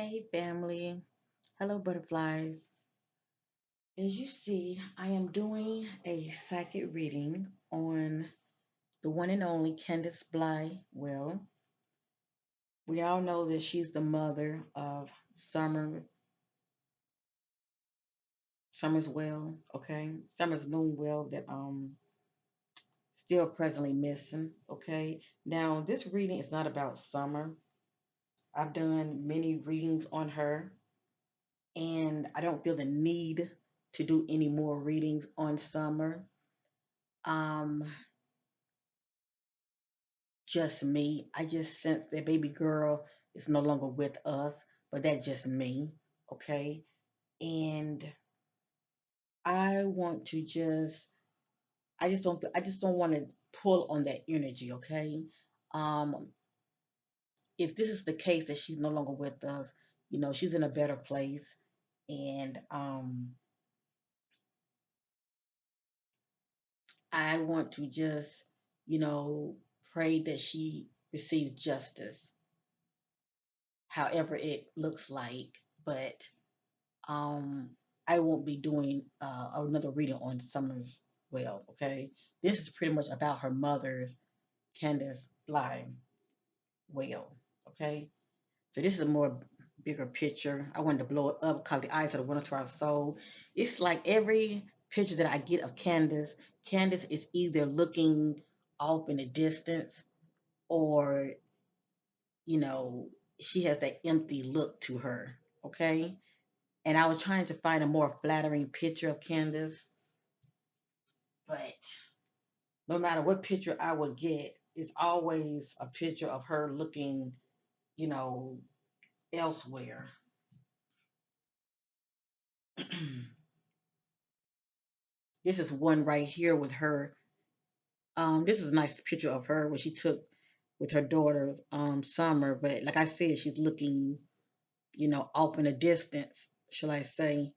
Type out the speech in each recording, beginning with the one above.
Hey family, hello butterflies. As you see, I am doing a psychic reading on the one and only Candus Bly Wells. We all know that she's the mother of Summer's Well, okay? Summer's Moon Well that still presently missing, okay? Now this reading is not about Summer. I've done many readings on her and I don't feel the need to do any more readings on Summer. Um, just me. I just sense that baby girl is no longer with us, but that's just me, okay? And I want to just, I just don't want to pull on that energy, okay? Um, if this is the case that she's no longer with us, she's in a better place, and I want to just, you know, pray that she receives justice, however it looks like. But um, I won't be doing another reading on Summer's Well. Okay, this is pretty much about her mother, Candus Bly Wells. Okay, so this is a more bigger picture. I wanted to blow it up because the eyes of the winner to our soul. It's like every picture that I get of Candace, Candace is either looking off in the distance or, you know, she has that empty look to her. Okay. And I was trying to find a more flattering picture of Candace, but no matter what picture I would get, it's always a picture of her looking, you know, elsewhere. This is one right here with her. This is a nice picture of her when she took with her daughter, Summer. But like I said, she's looking, off in the distance, shall I say.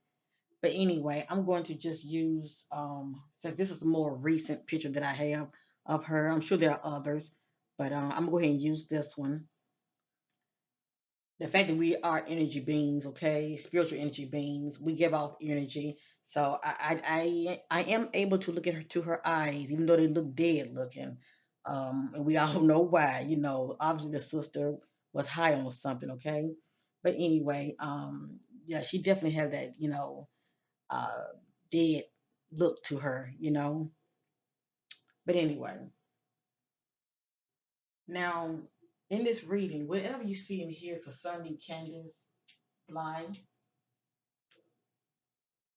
But anyway, I'm going to just use, since this is a more recent picture that I have of her, I'm sure there are others, but I'm going to go ahead and use this one. The fact that we are energy beings, okay, spiritual energy beings, we give off energy. So I am able to look at her to her eyes, even though they look dead looking. And we all know why. Obviously the sister was high on something, okay. But anyway, yeah, she definitely had that, uh, dead look to her. But anyway, now in this reading, whatever you see in here concerning Candace Bly,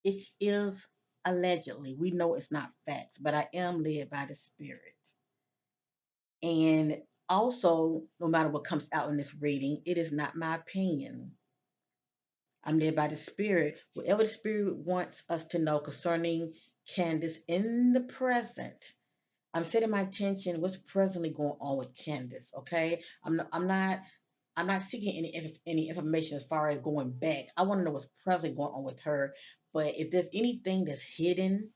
it is allegedly. We know it's not facts, but I am led by the Spirit. And also, no matter what comes out in this reading, it is not my opinion. I'm led by the Spirit. Whatever the Spirit wants us to know concerning Candace in the present, I'm setting my attention what's presently going on with Candace. Okay, I'm not seeking any information as far as going back. I want to know what's presently going on with her. But if there's anything that's hidden,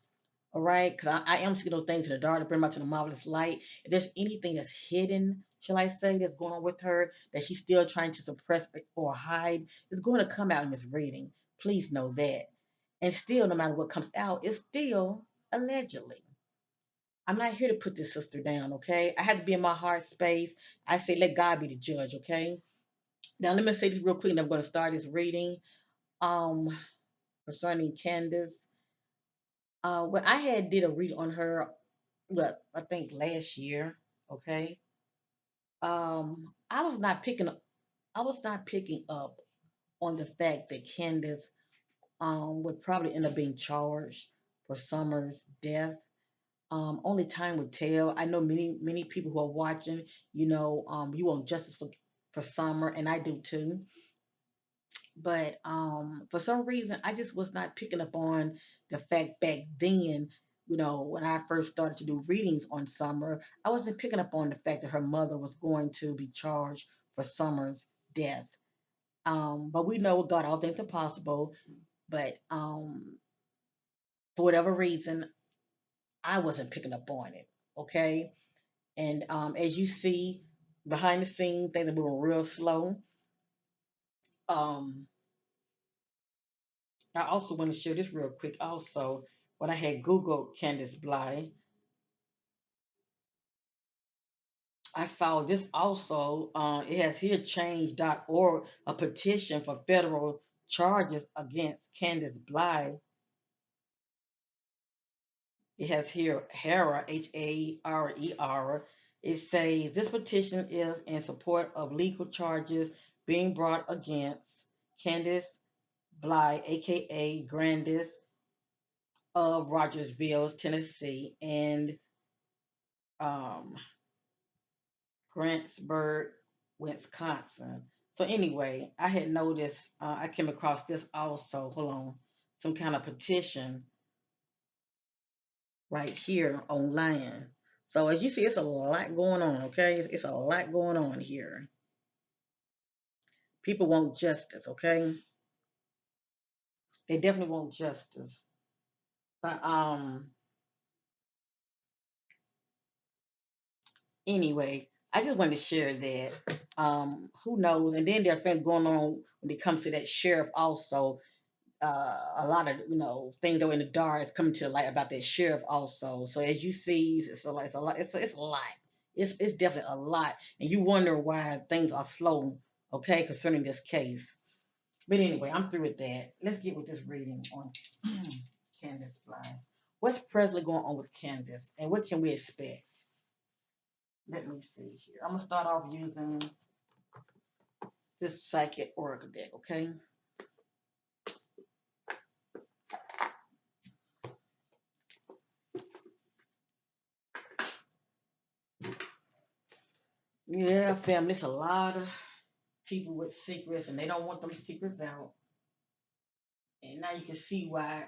all right, because I am seeing those things in the dark to bring them out to the marvelous light. If there's anything that's hidden, shall I say, that's going on with her that she's still trying to suppress or hide, it's going to come out in this reading. Please know that. And still, no matter what comes out, it's still allegedly. I'm not here to put this sister down, okay? I had to be in my heart space. I say, let God be the judge, okay? Now, let me say this real quick, and I'm going to start this reading. Um, Concerning Candace. When I had did a read on her, what I think last year, okay. I was not picking up. I was not picking up on the fact that Candace would probably end up being charged for Summer's death. Only time would tell. I know many people who are watching. You want justice for Summer, and I do too. But for some reason, I just was not picking up on the fact back then. When I first started to do readings on Summer, I wasn't picking up on the fact that her mother was going to be charged for Summer's death. But we know with God all things are possible. But for whatever reason, I wasn't picking up on it. Okay. And as you see behind the scenes, things are moving real slow. Um, I also want to share this real quick. Also, when I had Googled Candus Bly, I saw this also. It has here change.org, a petition for federal charges against Candus Bly. It has here HARER, HARER. It says this petition is in support of legal charges being brought against Candus Bly, aka Grandis of Rogersville, Tennessee, and um, Grantsburg, Wisconsin. So anyway, I had noticed I came across this also. Hold on, some kind of petition right here online. So as you see, it's a lot going on. Okay, it's a lot going on here. People want justice. Okay, they definitely want justice. But anyway, I just wanted to share that. Who knows? And then there's things going on when it comes to that sheriff also. A lot of things that were in the dark is coming to the light about that sheriff also. So as you see, it's a lot. It's a lot. It's definitely a lot, and you wonder why things are slow. Okay, concerning this case. But anyway, I'm through with that. Let's get with this reading on Candace Bly. What's presently going on with Candace, and what can we expect? Let me see here. I'm gonna start off using this psychic oracle deck. Okay. Yeah, family. It's a lot of people with secrets, and they don't want them secrets out. And now you can see why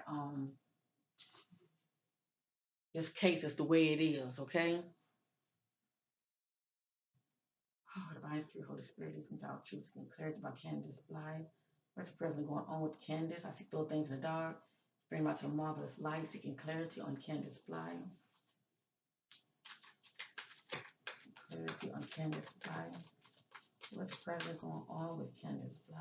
this case is the way it is. Okay. Oh, divine spirit, Holy Spirit, leads me to all truth and clarity about Candace Bly. What's presently going on with Candace? I see those things in the dark. Bring them out to a marvelous light, seeking clarity on Candace Bly. Clarity on Candace Bly. What's presently going on with Candace Bly?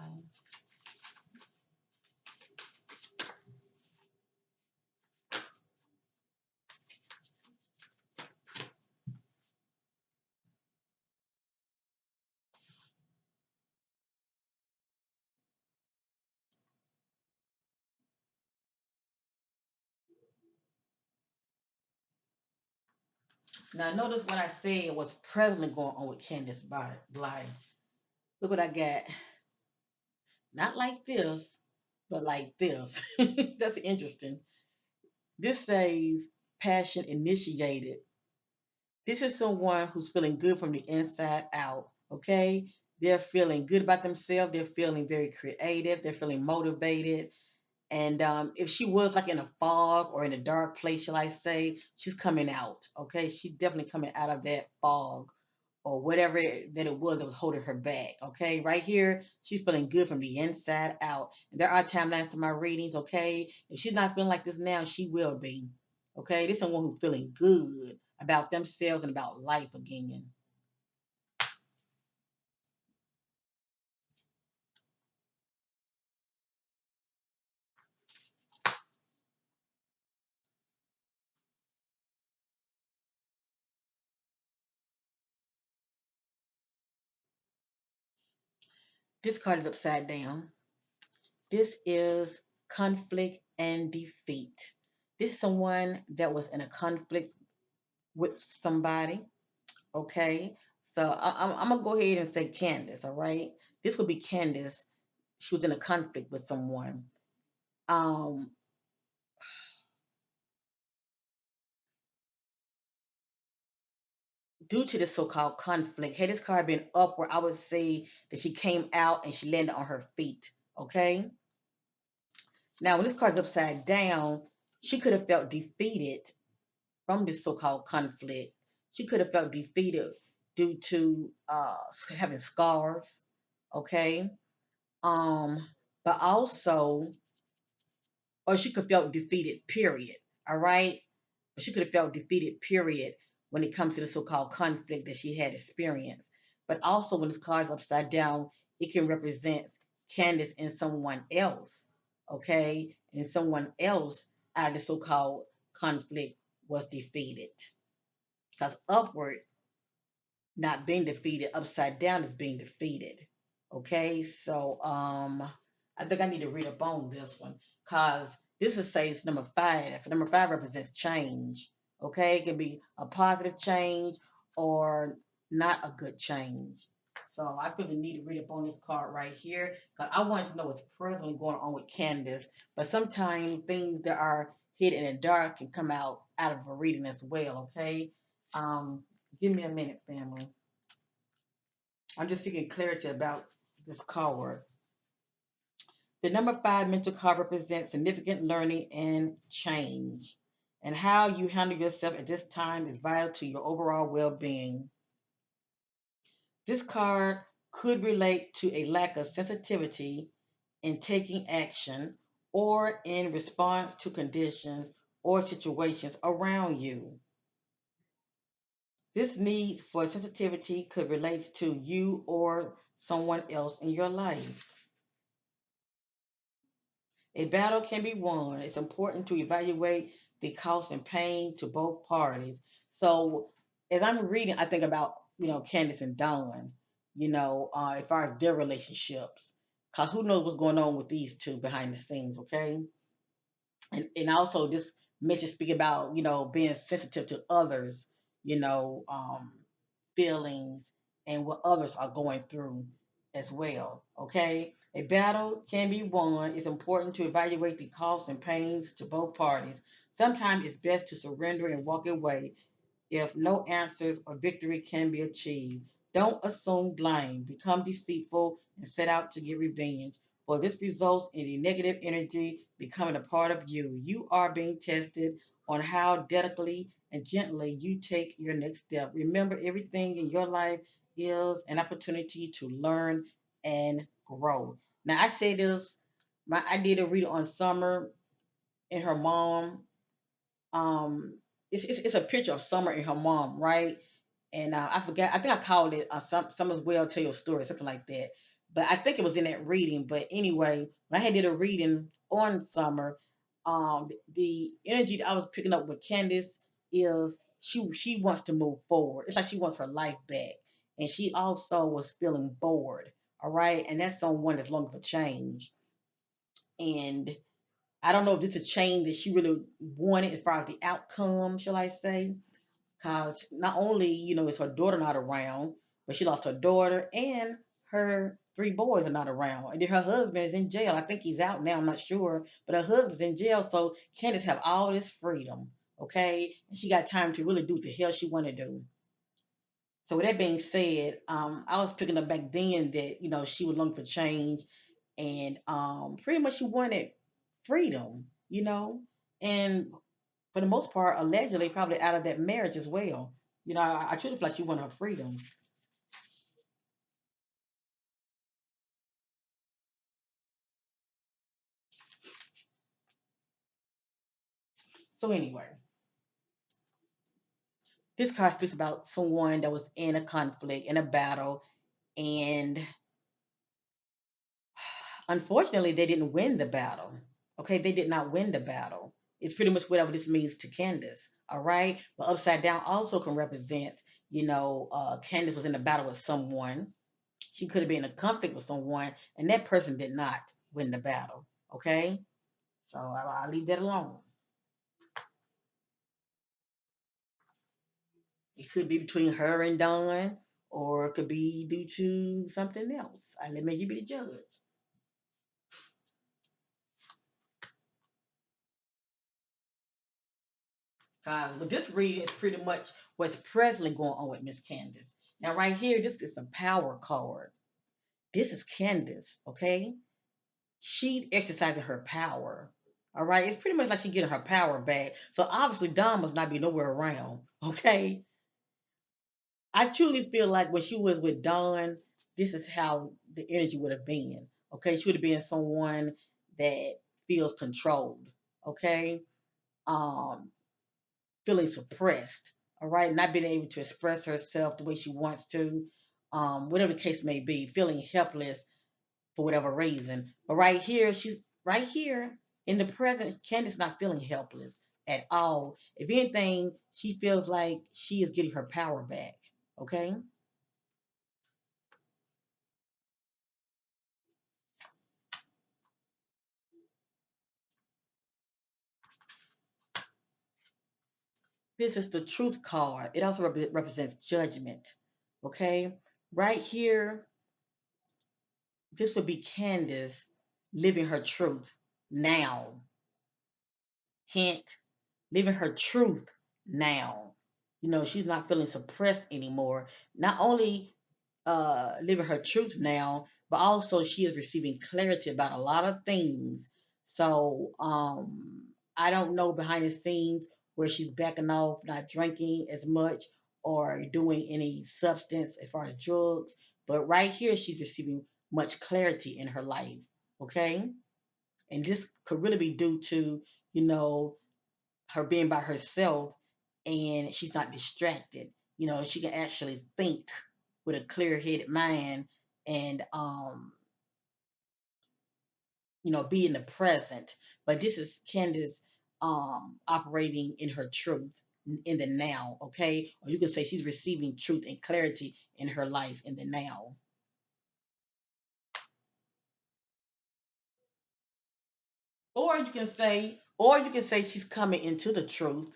Now, notice what I said was presently going on with Candace Bly. Look what I got. Not like this, but like this. That's interesting. This says passion initiated. This is someone who's feeling good from the inside out. Okay. They're feeling good about themselves. They're feeling very creative. They're feeling motivated. And if she was like in a fog or in a dark place, shall I say, she's coming out. Okay. She's definitely coming out of that fog or whatever that it was that was holding her back. Okay, right here, she's feeling good from the inside out. And there are timelines to my readings. Okay, if she's not feeling like this now, she will be. Okay, this is someone who's feeling good about themselves and about life again. This card is upside down. This is conflict and defeat. This is someone that was in a conflict with somebody. Okay, so I'm gonna go ahead and say Candace. All right, this would be Candace. She was in a conflict with someone. Um, Due to the so-called conflict, had this card been up where I would say that she came out and she landed on her feet. Okay. Now, when this card is upside down, she could have felt defeated from this so-called conflict. She could have felt defeated due to having scars. Okay. Um, but also, or she could have felt defeated. Period. All right. But she could have felt defeated, period, when it comes to the so-called conflict that she had experienced. But also when this card is upside down, it can represent Candace and someone else, okay? And someone else out of the so called conflict was defeated. Because upward, not being defeated, upside down is being defeated. Okay, so I think I need to read up on this one because this is says number five. Number five represents change. Okay, it can be a positive change or not a good change. So I really need to read up on this card right here because I wanted to know what's presently going on with Candace. But sometimes things that are hidden in the dark can come out of a reading as well. Okay, um, give me a minute, family. I'm just seeking clarity about this card. The number five mental card represents significant learning and change. And how you handle yourself at this time is vital to your overall well being. This card could relate to a lack of sensitivity in taking action or in response to conditions or situations around you. This need for sensitivity could relate to you or someone else in your life. A battle can be won. It's important to evaluate the cost and pain to both parties. So, as I'm reading, I think about Candace and Dawn. As far as their relationships, cause who knows what's going on with these two behind the scenes, okay? And also this message speak about being sensitive to others, you know, um, feelings and what others are going through as well. Okay, a battle can be won. It's important to evaluate the costs and pains to both parties. Sometimes it's best to surrender and walk away if no answers or victory can be achieved. Don't assume blame, become deceitful, and set out to get revenge. For this results in a negative energy becoming a part of you. You are being tested on how delicately and gently you take your next step. Remember, everything in your life is an opportunity to learn and grow. Now, I say this, I did a read on Summer and her mom. Um, it's a picture of Summer and her mom, right? And I forgot. I think I called it Summer's Well Tell Your Story, something like that. But I think it was in that reading. But anyway, when I had did a reading on Summer, the energy that I was picking up with Candace is she wants to move forward. It's like she wants her life back, and she also was feeling bored. All right, and that's someone that's looking for change. And I don't know if this is a change that she really wanted as far as the outcome, shall I say? Because not only is her daughter not around, but she lost her daughter and her three boys are not around, and then her husband is in jail. I think he's out now. I'm not sure, but her husband's in jail. So Candace have all this freedom, okay, and she got time to really do what the hell she want to do. So with that being said, I was picking up back then that she was looking for change, and pretty much she wanted freedom, and for the most part, allegedly probably out of that marriage as well. I truly feel like she wanted her freedom. So anyway, this card speaks about someone that was in a conflict, in a battle, and unfortunately, they didn't win the battle. Okay, they did not win the battle. It's pretty much whatever this means to Candace. All right, but upside down also can represent, Candace was in a battle with someone. She could have been in a conflict with someone, and that person did not win the battle. Okay, so I'll leave that alone. It could be between her and Don, or it could be due to something else. I let me you be the judge. But this reading is pretty much what's presently going on with Miss Candace. Now, right here, this is a power card. This is Candace, okay? She's exercising her power. All right, it's pretty much like she's getting her power back. So obviously, Don must not be nowhere around. Okay, I truly feel like when she was with Don, this is how the energy would have been. Okay, she would have been someone that feels controlled. Okay, um, feeling suppressed. All right, not being able to express herself the way she wants to. Whatever the case may be, feeling helpless for whatever reason. But right here, she's right here in the present. Candace not feeling helpless at all. If anything, she feels like she is getting her power back. Okay. This is the truth card. It also represents judgment. Okay. Right here, this would be Candace living her truth now. Hint, living her truth now. She's not feeling suppressed anymore. Not only living her truth now, but also she is receiving clarity about a lot of things. So I don't know behind the scenes where she's backing off, not drinking as much or doing any substance as far as drugs. But right here, she's receiving much clarity in her life. Okay. And this could really be due to, you know, her being by herself and she's not distracted. She can actually think with a clear-headed mind and be in the present. But this is Candace operating in her truth in the now, okay? Or you can say she's receiving truth and clarity in her life in the now. Or you can say she's coming into the truth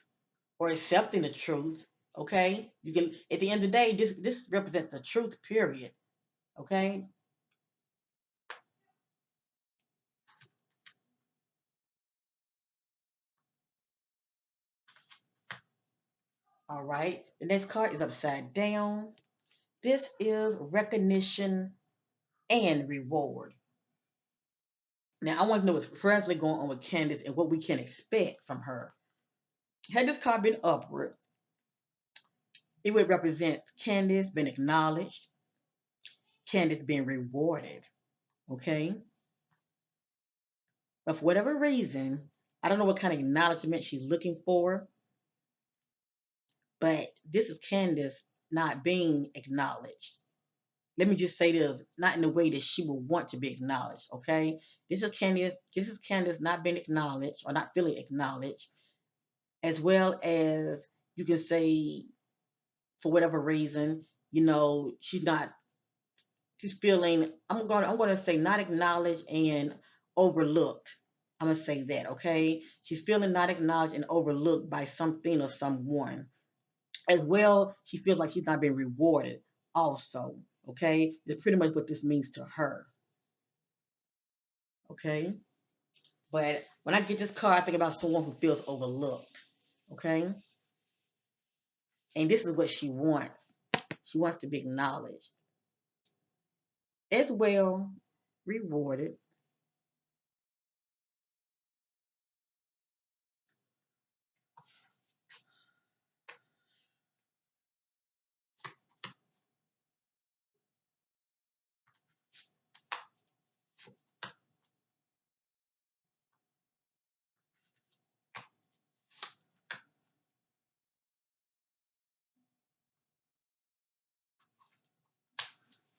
or accepting the truth. Okay, you can. At the end of the day, this represents the truth. Period. Okay. All right. The next card is upside down. This is recognition and reward. Now, I want to know what's presently going on with Candace and what we can expect from her. Had this card been upward, it would represent Candace being acknowledged, Candace being rewarded. Okay. But for whatever reason, I don't know what kind of acknowledgement she's looking for, but this is Candace not being acknowledged. Let me just say this, not in the way that she would want to be acknowledged, okay? This is Candace not being acknowledged or not feeling acknowledged, as well as you can say for whatever reason, she's feeling I'm gonna say not acknowledged and overlooked. I'm gonna say that, okay? She's feeling not acknowledged and overlooked by something or someone. As well, she feels like she's not being rewarded also. Okay, it's pretty much what this means to her. Okay, but when I get this card, I think about someone who feels overlooked. Okay, and this is what she wants. She wants to be acknowledged, as well rewarded.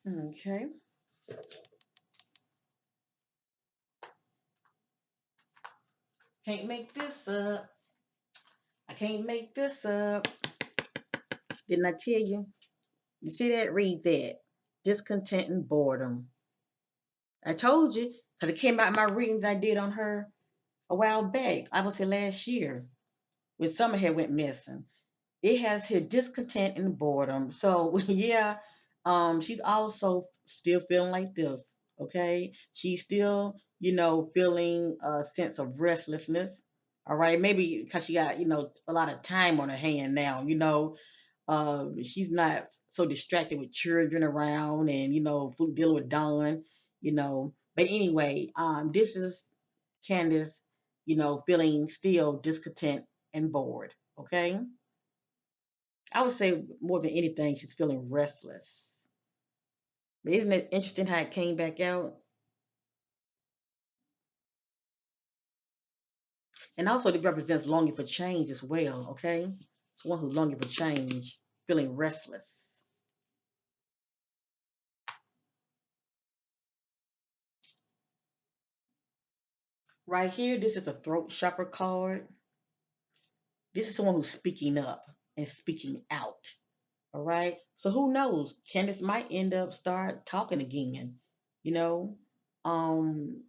Okay, can't make this up. I can't make this up. Didn't I tell you? You see that? Read that. Discontent and boredom. I told you because it came out in my reading that I did on her a while back. I would say last year when Summer had went missing. It has here discontent and boredom. So yeah, she's also still feeling like this. Okay, she's still feeling a sense of restlessness. All right, maybe because she got a lot of time on her hand now. She's not so distracted with children around and dealing with Dawn. But anyway, this is Candace, feeling still discontent and bored. Okay, I would say more than anything, she's feeling restless. But isn't it interesting how it came back out? And also, it represents longing for change as well. Okay, it's one who's longing for change, feeling restless. Right here, this is a throat chakra card. This is someone who's speaking up and speaking out. All right. So who knows? Candace might end up start talking again. You know, um,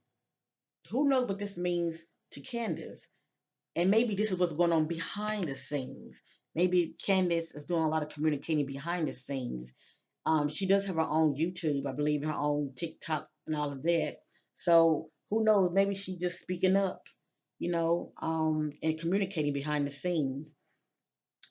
who knows what this means to Candace? And maybe this is what's going on behind the scenes. Maybe Candace is doing a lot of communicating behind the scenes. She does have her own YouTube, I believe, her own TikTok and all of that. So who knows? Maybe she's just speaking up, and communicating behind the scenes.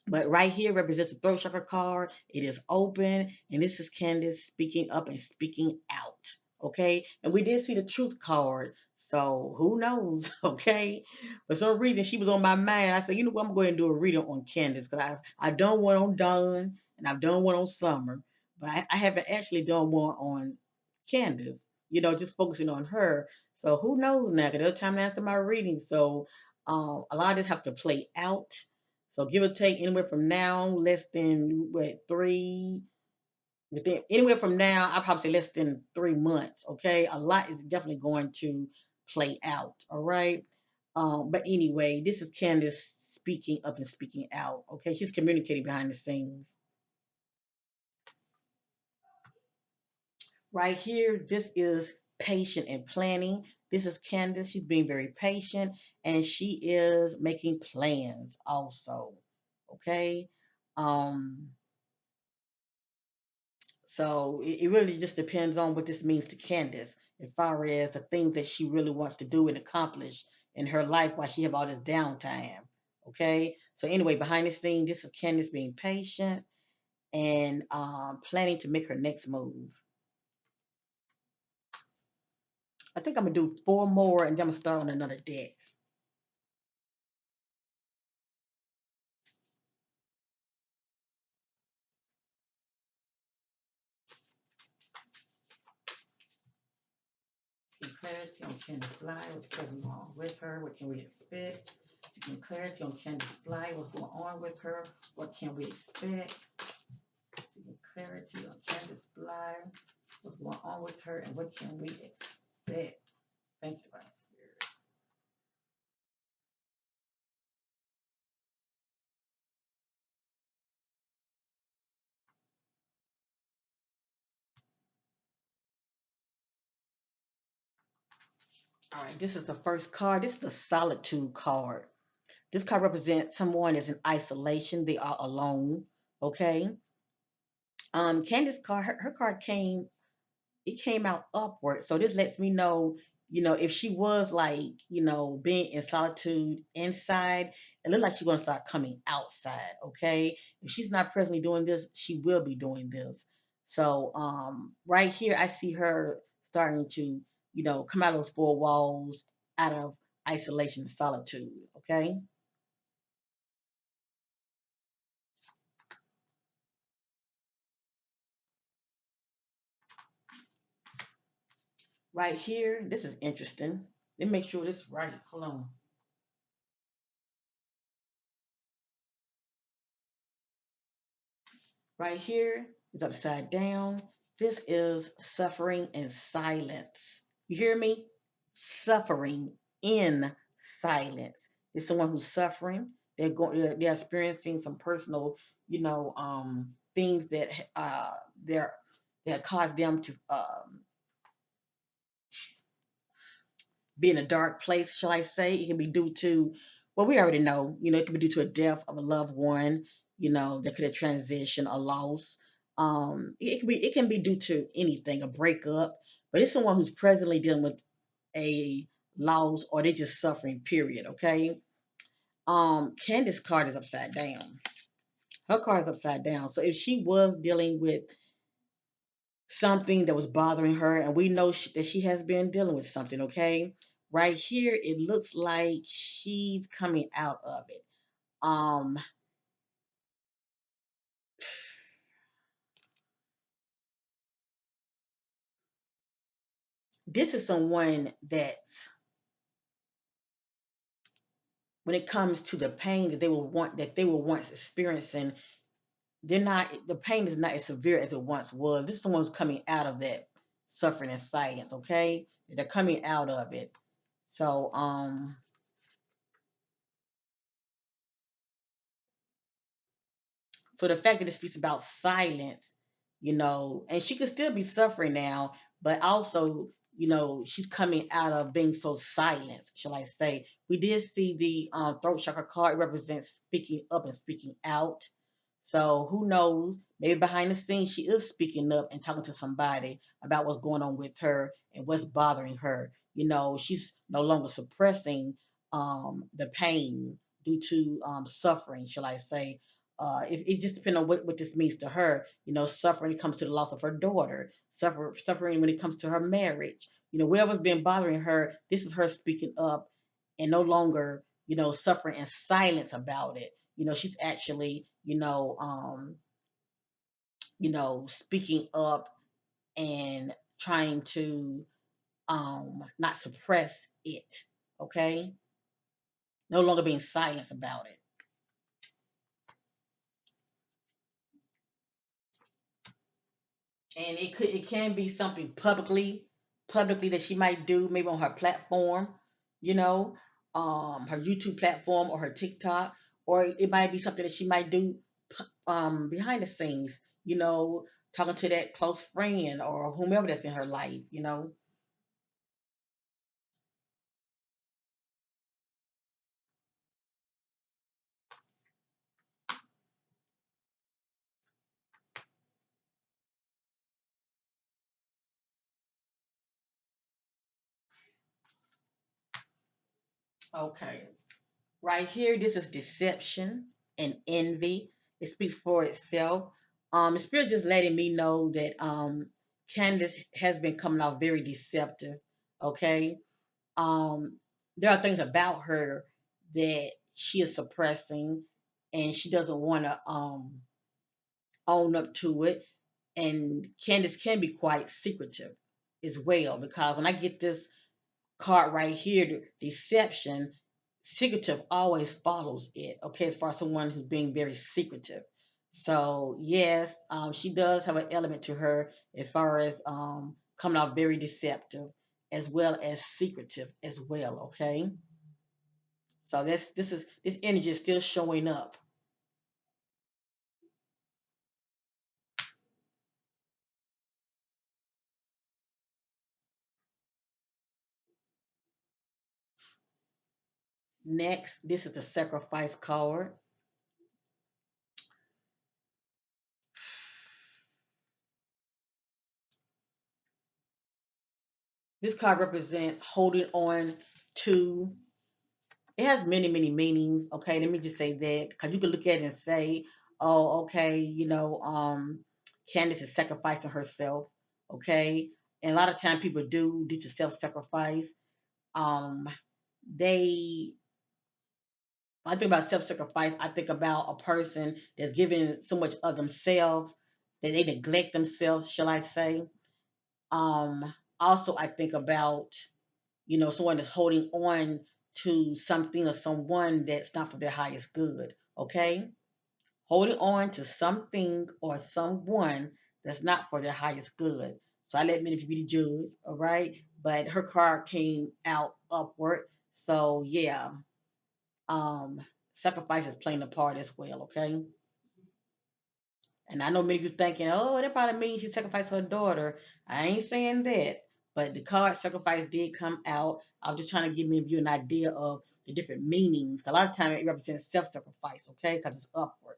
But right here represents the throat chakra card. It is open, and this is Candace speaking up and speaking out. Okay, and we did see the truth card, so who knows? Okay, for some reason she was on my mind. I said, you know what, I'm going to do a reading on Candace because I done one on Dawn and I've done one on Summer, but I haven't actually done one on Candace. Just focusing on her. So who knows now? Because there's time to answer my reading. So a lot of this have to play out, so give or take anywhere from now, less than what, within anywhere from now, I'll probably say less than 3 months. Okay. A lot is definitely going to play out. All right. But anyway, this is Candace speaking up and speaking out. Okay. She's communicating behind the scenes. Right here, this is patient and planning. This is Candace. She's being very patient and she is making plans also. Okay. Um, So it really just depends on what this means to Candace as far as the things that she really wants to do and accomplish in her life while she have all this downtime. Okay. So anyway, behind the scene, this is Candace being patient and planning to make her next move. I think I'm gonna do four more and then I'm gonna start on another deck. Seeking clarity on Candus Bly, what's present on with her, what can we expect? Seeking clarity on Candus Bly, what's going on with her, what can we expect? Seeking clarity on Candus Bly, what's going on with her, and what can we expect? Thank you, Vice Spirit. All right, this is the first card. This is the Solitude card. This card represents someone is in isolation. They are alone. Okay. Candace card, her card came out upward. So this lets me know, if she was like, being in solitude inside, it looks like she's gonna start coming outside. Okay. If she's not presently doing this, she will be doing this. So right here I see her starting to, come out of those four walls, out of isolation and solitude. Okay. Right here, this is interesting. Let me make sure this is right. Hold on. Right here is upside down. This is suffering in silence. You hear me? Suffering in silence. It's someone who's suffering. They're experiencing some personal, things that they're that cause them to be in a dark place, shall I say. It can be due to, well, we already know, it can be due to a death of a loved one, that could have transitioned, a loss. It can be due to anything, a breakup, but it's someone who's presently dealing with a loss or they're just suffering, period. Okay. Candace's card is upside down. Her card is upside down. So if she was dealing with something that was bothering her, and we know that she has been dealing with something, okay? Right here, it looks like she's coming out of it. Um, this is someone that, when it comes to the pain that they were once experiencing, the pain is not as severe as it once was. This is someone who's coming out of that suffering and silence, okay? They're coming out of it. So so the fact that it speaks about silence, and she could still be suffering now, but also, she's coming out of being so silent, shall I say. We did see the throat chakra card. It represents speaking up and speaking out. So who knows? Maybe behind the scenes she is speaking up and talking to somebody about what's going on with her and what's bothering her. She's no longer suppressing the pain due to suffering, shall I say. If it just depends on what this means to her. Suffering when it comes to the loss of her daughter, suffering when it comes to her marriage. Whatever's been bothering her, this is her speaking up and no longer, suffering in silence about it. She's actually, speaking up and trying to not suppress it. Okay, no longer being silent about it. And it can be something publicly that she might do, maybe on her platform, you know, her YouTube platform or her TikTok, or it might be something that she might do behind the scenes, talking to that close friend or whomever that's in her life. Okay, right here, this is deception and envy. It speaks for itself. The spirit just letting me know that Candace has been coming out very deceptive. Okay, um, there are things about her that she is suppressing, and she doesn't want to own up to it. And Candace can be quite secretive as well, because when I get this card right here, the deception, secretive always follows it. Okay, as far as someone who's being very secretive. So yes, she does have an element to her as far as coming out very deceptive, as well as secretive as well. Okay, so this energy is still showing up. Next, this is the sacrifice card. This card represents holding on to. It has many, many meanings. Okay, let me just say that because you can look at it and say, "Oh, okay, Candace is sacrificing herself." Okay, and a lot of time people do due to self-sacrifice. Um, they, I think about self-sacrifice. I think about a person that's giving so much of themselves that they neglect themselves. Shall I say? Also, I think about someone that's holding on to something or someone that's not for their highest good. Okay, holding on to something or someone that's not for their highest good. So I let many people be the judge. All right, but her card came out upward. So yeah, um, sacrifice is playing a part as well. Okay. And I know many of you thinking, oh, that probably means she sacrificed her daughter. I ain't saying that. But the card sacrifice did come out. I was just trying to give many of you an idea of the different meanings. A lot of times it represents self-sacrifice, okay? Because it's upward.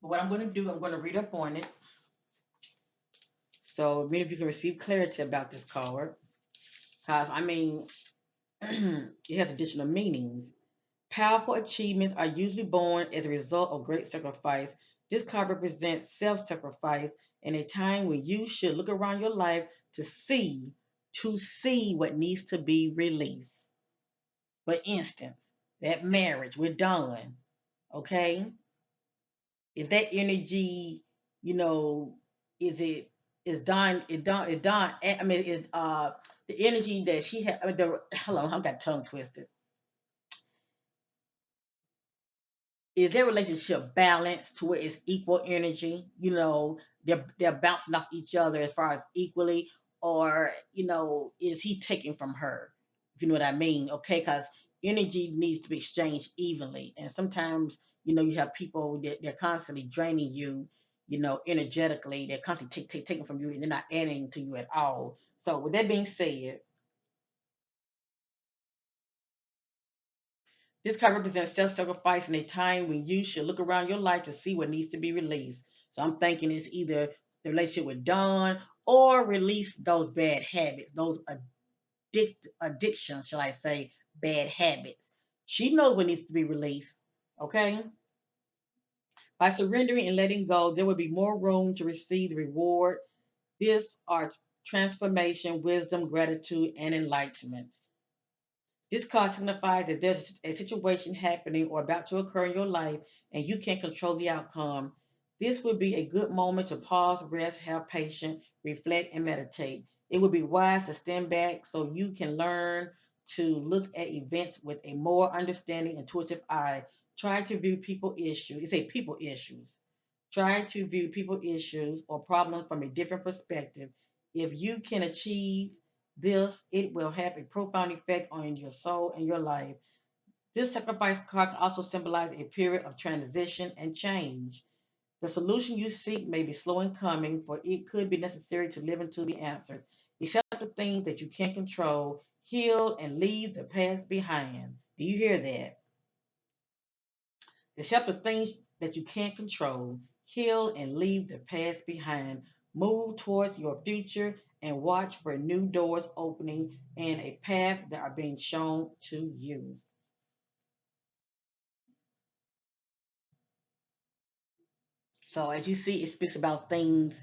But what I'm going to do, I'm going to read up on it. So many of you can receive clarity about this card. Because, I mean, it has additional meanings. Powerful achievements are usually born as a result of great sacrifice. This card represents self sacrifice in a time when you should look around your life to see what needs to be released. For instance, that marriage, we're done. Okay? Is that energy, you know, is it is done, it done, I mean, is the energy that she had, I mean, hold on, I've got tongue twisted. Is their relationship balanced to where it's equal energy? They're bouncing off each other as far as equally, or is he taking from her? If you know what I mean, okay? Because energy needs to be exchanged evenly, and sometimes you have people that they're constantly draining you, energetically. They're constantly taking from you, and they're not adding to you at all. So, with that being said, this card represents self-sacrifice in a time when you should look around your life to see what needs to be released. So I'm thinking it's either the relationship with Dawn or release those bad habits, those addictions, shall I say, bad habits. She knows what needs to be released. Okay? By surrendering and letting go, there will be more room to receive the reward. This are transformation, wisdom, gratitude, and enlightenment. This card signifies that there's a situation happening or about to occur in your life and you can't control the outcome. This would be a good moment to pause, rest, have patience, reflect, and meditate. It would be wise to stand back so you can learn to look at events with a more understanding, intuitive eye. Try to view people issues. It's a people issues. Try to view people issues or problems from a different perspective. If you can achieve this, it will have a profound effect on your soul and your life. This sacrifice card can also symbolize a period of transition and change. The solution you seek may be slow in coming, for it could be necessary to live into the answers. Accept the things that you can't control, heal, and leave the past behind. Do you hear that? Accept the things that you can't control, heal, and leave the past behind. Move towards your future and watch for new doors opening and a path that are being shown to you. So, as you see, it speaks about things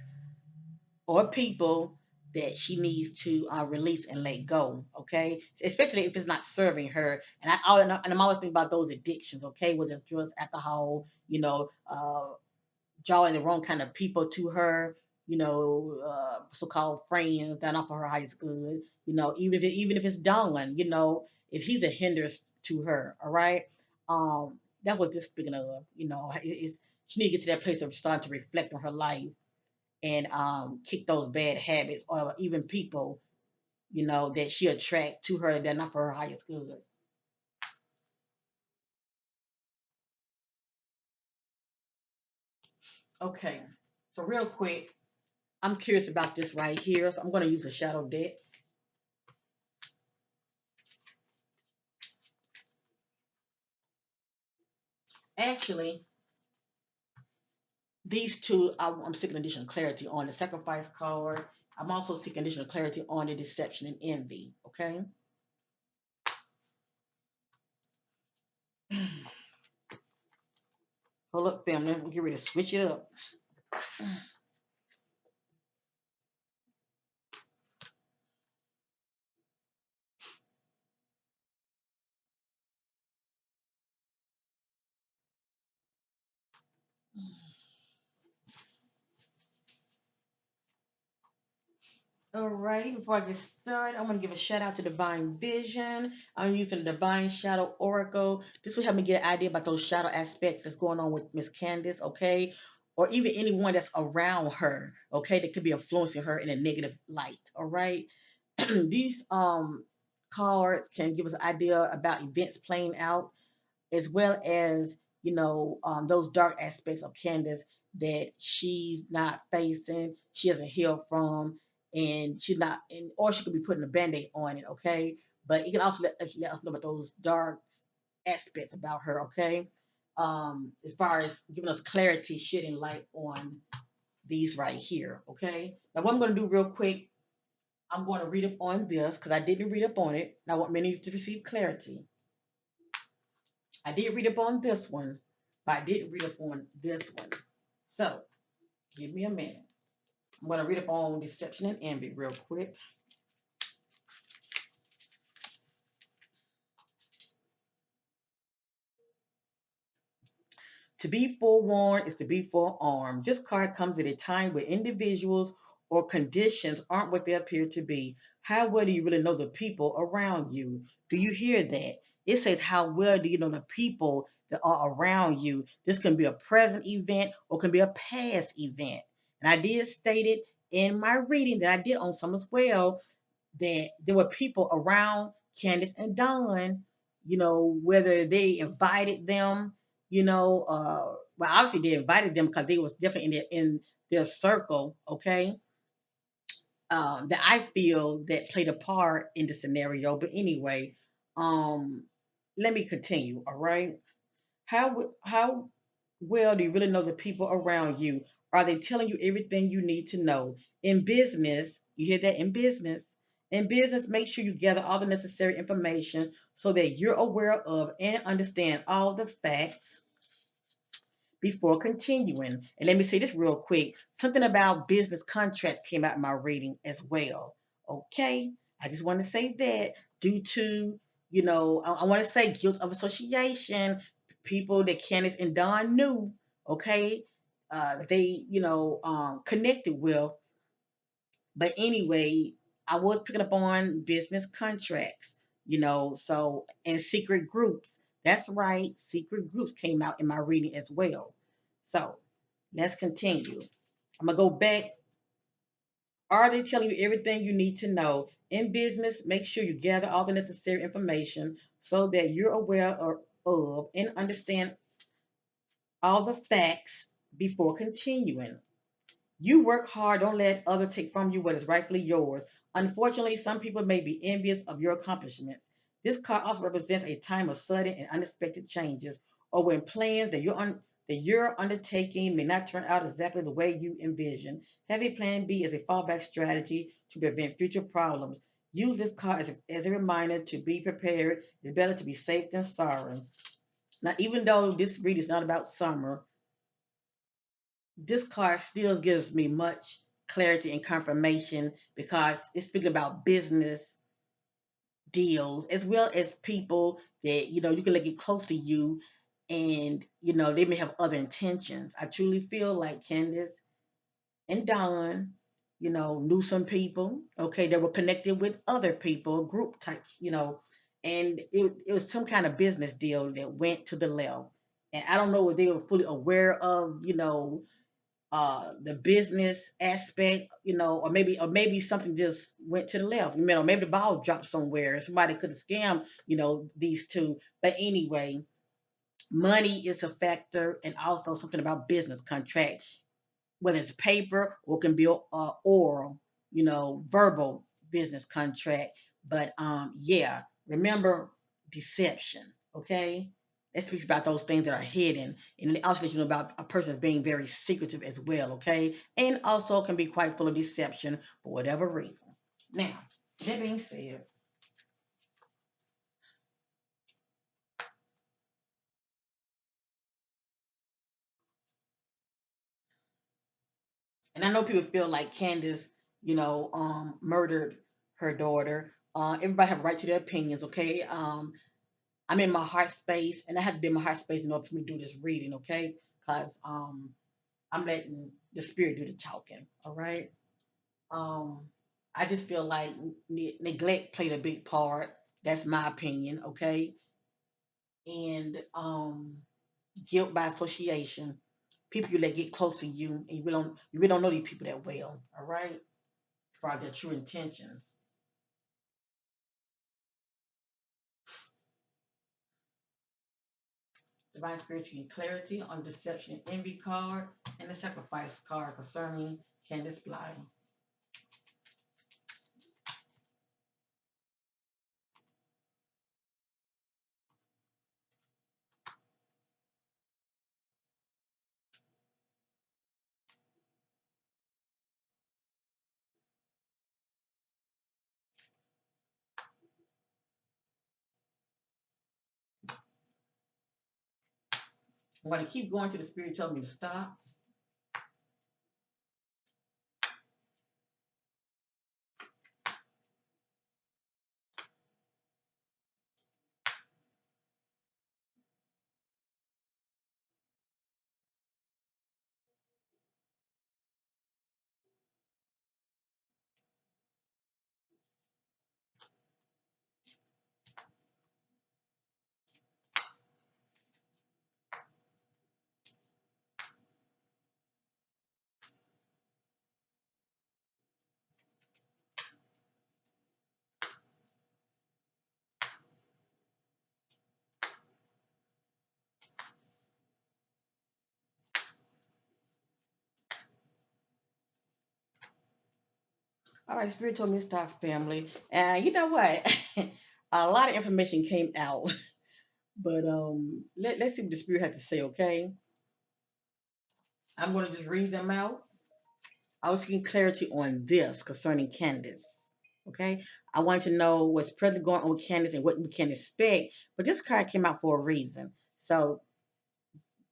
or people that she needs to release and let go. Okay, especially if it's not serving her. And I'm always thinking about those addictions. Okay, whether it's drugs, alcohol, drawing the wrong kind of people to her, so-called friends that offer her highest good, even if it's Dawn, if he's a hindrance to her, all right. That was just speaking of, it's she need to get to that place of starting to reflect on her life and kick those bad habits or even people, that she attract to her that not for her highest good. Okay, so real quick, I'm curious about this right here, so I'm going to use a shadow deck. Actually, these two, I'm seeking additional clarity on the sacrifice card. I'm also seeking additional clarity on the deception and envy. Okay. Hold up, family. I'm get ready to switch it up. All right, before I get started, I'm going to give a shout out to Divine Vision. I'm using the Divine Shadow Oracle. This will help me get an idea about those shadow aspects that's going on with Miss Candace, okay? Or even anyone that's around her, okay, that could be influencing her in a negative light, all right? These cards can give us an idea about events playing out as well as those dark aspects of Candace that she's not facing, she hasn't healed from, and she's not, and or she could be putting a band-aid on it, okay? But it can also let us know about those dark aspects about her, okay? As far as giving us clarity, shedding light on these right here, okay? Now, what I'm going to do real quick, I'm going to read up on this because I didn't read up on it. And I want many of you to receive clarity. I did read up on this one, but I didn't read up on this one. So give me a minute. I'm going to read up on deception and envy real quick. To be forewarned is to be forearmed. This card comes at a time where individuals or conditions aren't what they appear to be. How well do you really know the people around you? Do you hear that? It says, how well do you know the people that are around you? This can be a present event or can be a past event. And I did state it in my reading that I did on some as well, that there were people around Candace and Don, whether they invited them, well, obviously they invited them because they was definitely in their circle, okay, that I feel that played a part in the scenario. But anyway, um, let me continue. All right, how well do you really know the people around you? Are they telling you everything you need to know? In business, you hear that? In business, make sure you gather all the necessary information so that you're aware of and understand all the facts before continuing. And let me say this real quick. Something about business contracts came out in my reading as well. Okay. I just want to say that due to, I want to say guilt of association, people that Candace and Don knew, okay, they, connected with. But anyway, I was picking up on business contracts, so, and secret groups. That's right, secret groups came out in my reading as well. So let's continue. I'm going to go back. Are they telling you everything you need to know? In business, make sure you gather all the necessary information so that you're aware of and understand all the facts before continuing. You work hard, don't let others take from you what is rightfully yours. Unfortunately, some people may be envious of your accomplishments. This card also represents a time of sudden and unexpected changes, or when plans that you're undertaking may not turn out exactly the way you envision. Have a plan B as a fallback strategy to prevent future problems. Use this card as a reminder to be prepared. It's better to be safe than sorry. Now, even though this read is not about summer, this card still gives me much clarity and confirmation because it's speaking about business deals as well as people that you can let get close to you, and they may have other intentions. I truly feel like Candace and Don, knew some people, okay, that were connected with other people, group types, and it was some kind of business deal that went to the left. And I don't know if they were fully aware of, the business aspect, or maybe something just went to the left. Maybe the ball dropped somewhere and somebody could have scammed, these two. But anyway, money is a factor, and also something about business contract, whether it's paper or it can be oral, verbal business contract. But yeah, remember deception, okay? Let's speak about those things that are hidden, and it also let you know about a person being very secretive as well, okay? And also can be quite full of deception for whatever reason. Now, that being said, and I know people feel like Candace, murdered her daughter. Everybody have a right to their opinions, okay? I'm in my heart space, and I have to be in my heart space in order for me to do this reading, okay? Because I'm letting the spirit do the talking, all right? Um, I just feel like neglect played a big part. That's my opinion, okay? And guilt by association. People you let get close to you, and you really don't know these people that well, all right? For their true intentions. Divine spiritual clarity on deception and envy card, and the sacrifice card concerning Candus Bly. I'm going to keep going till the spirit tells me to stop. All right, Spirit told me to stop, family. And you know what? A lot of information came out, but let's see what the Spirit had to say, okay? I'm going to just read them out. I was seeking clarity on this concerning Candace. Okay, I wanted to know what's presently going on with Candace and what we can expect. But this card came out for a reason. So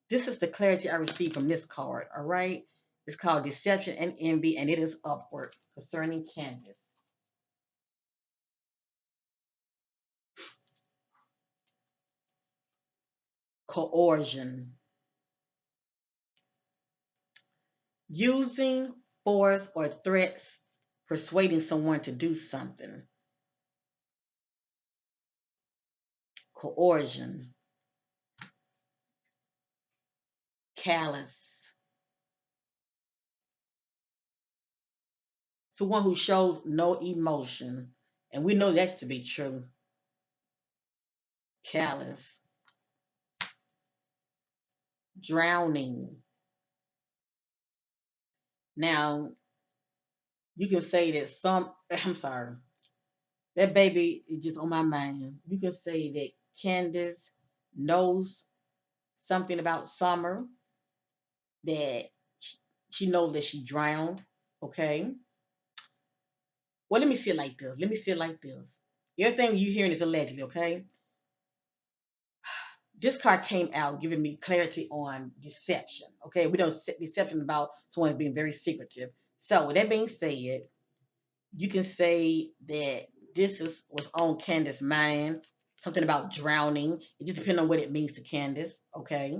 this is the clarity I received from this card. All right, it's called Deception and Envy, and it is upward concerning Candace. Coercion, using force or threats, persuading someone to do something. Coercion, callous, someone who shows no emotion. And we know that's to be true. Callous, drowning. Now, you can say that I'm sorry, that baby is just on my mind. You can say that Candace knows something about Summer, that she knows that she drowned. Okay. Well, let me see it like this. Let me see it like this. Everything you hearing is allegedly, okay? This card came out giving me clarity on deception. Okay, we don't deception about someone being very secretive. So with that being said, you can say that this is what's on Candace's mind. Something about drowning. It just depends on what it means to Candace. Okay,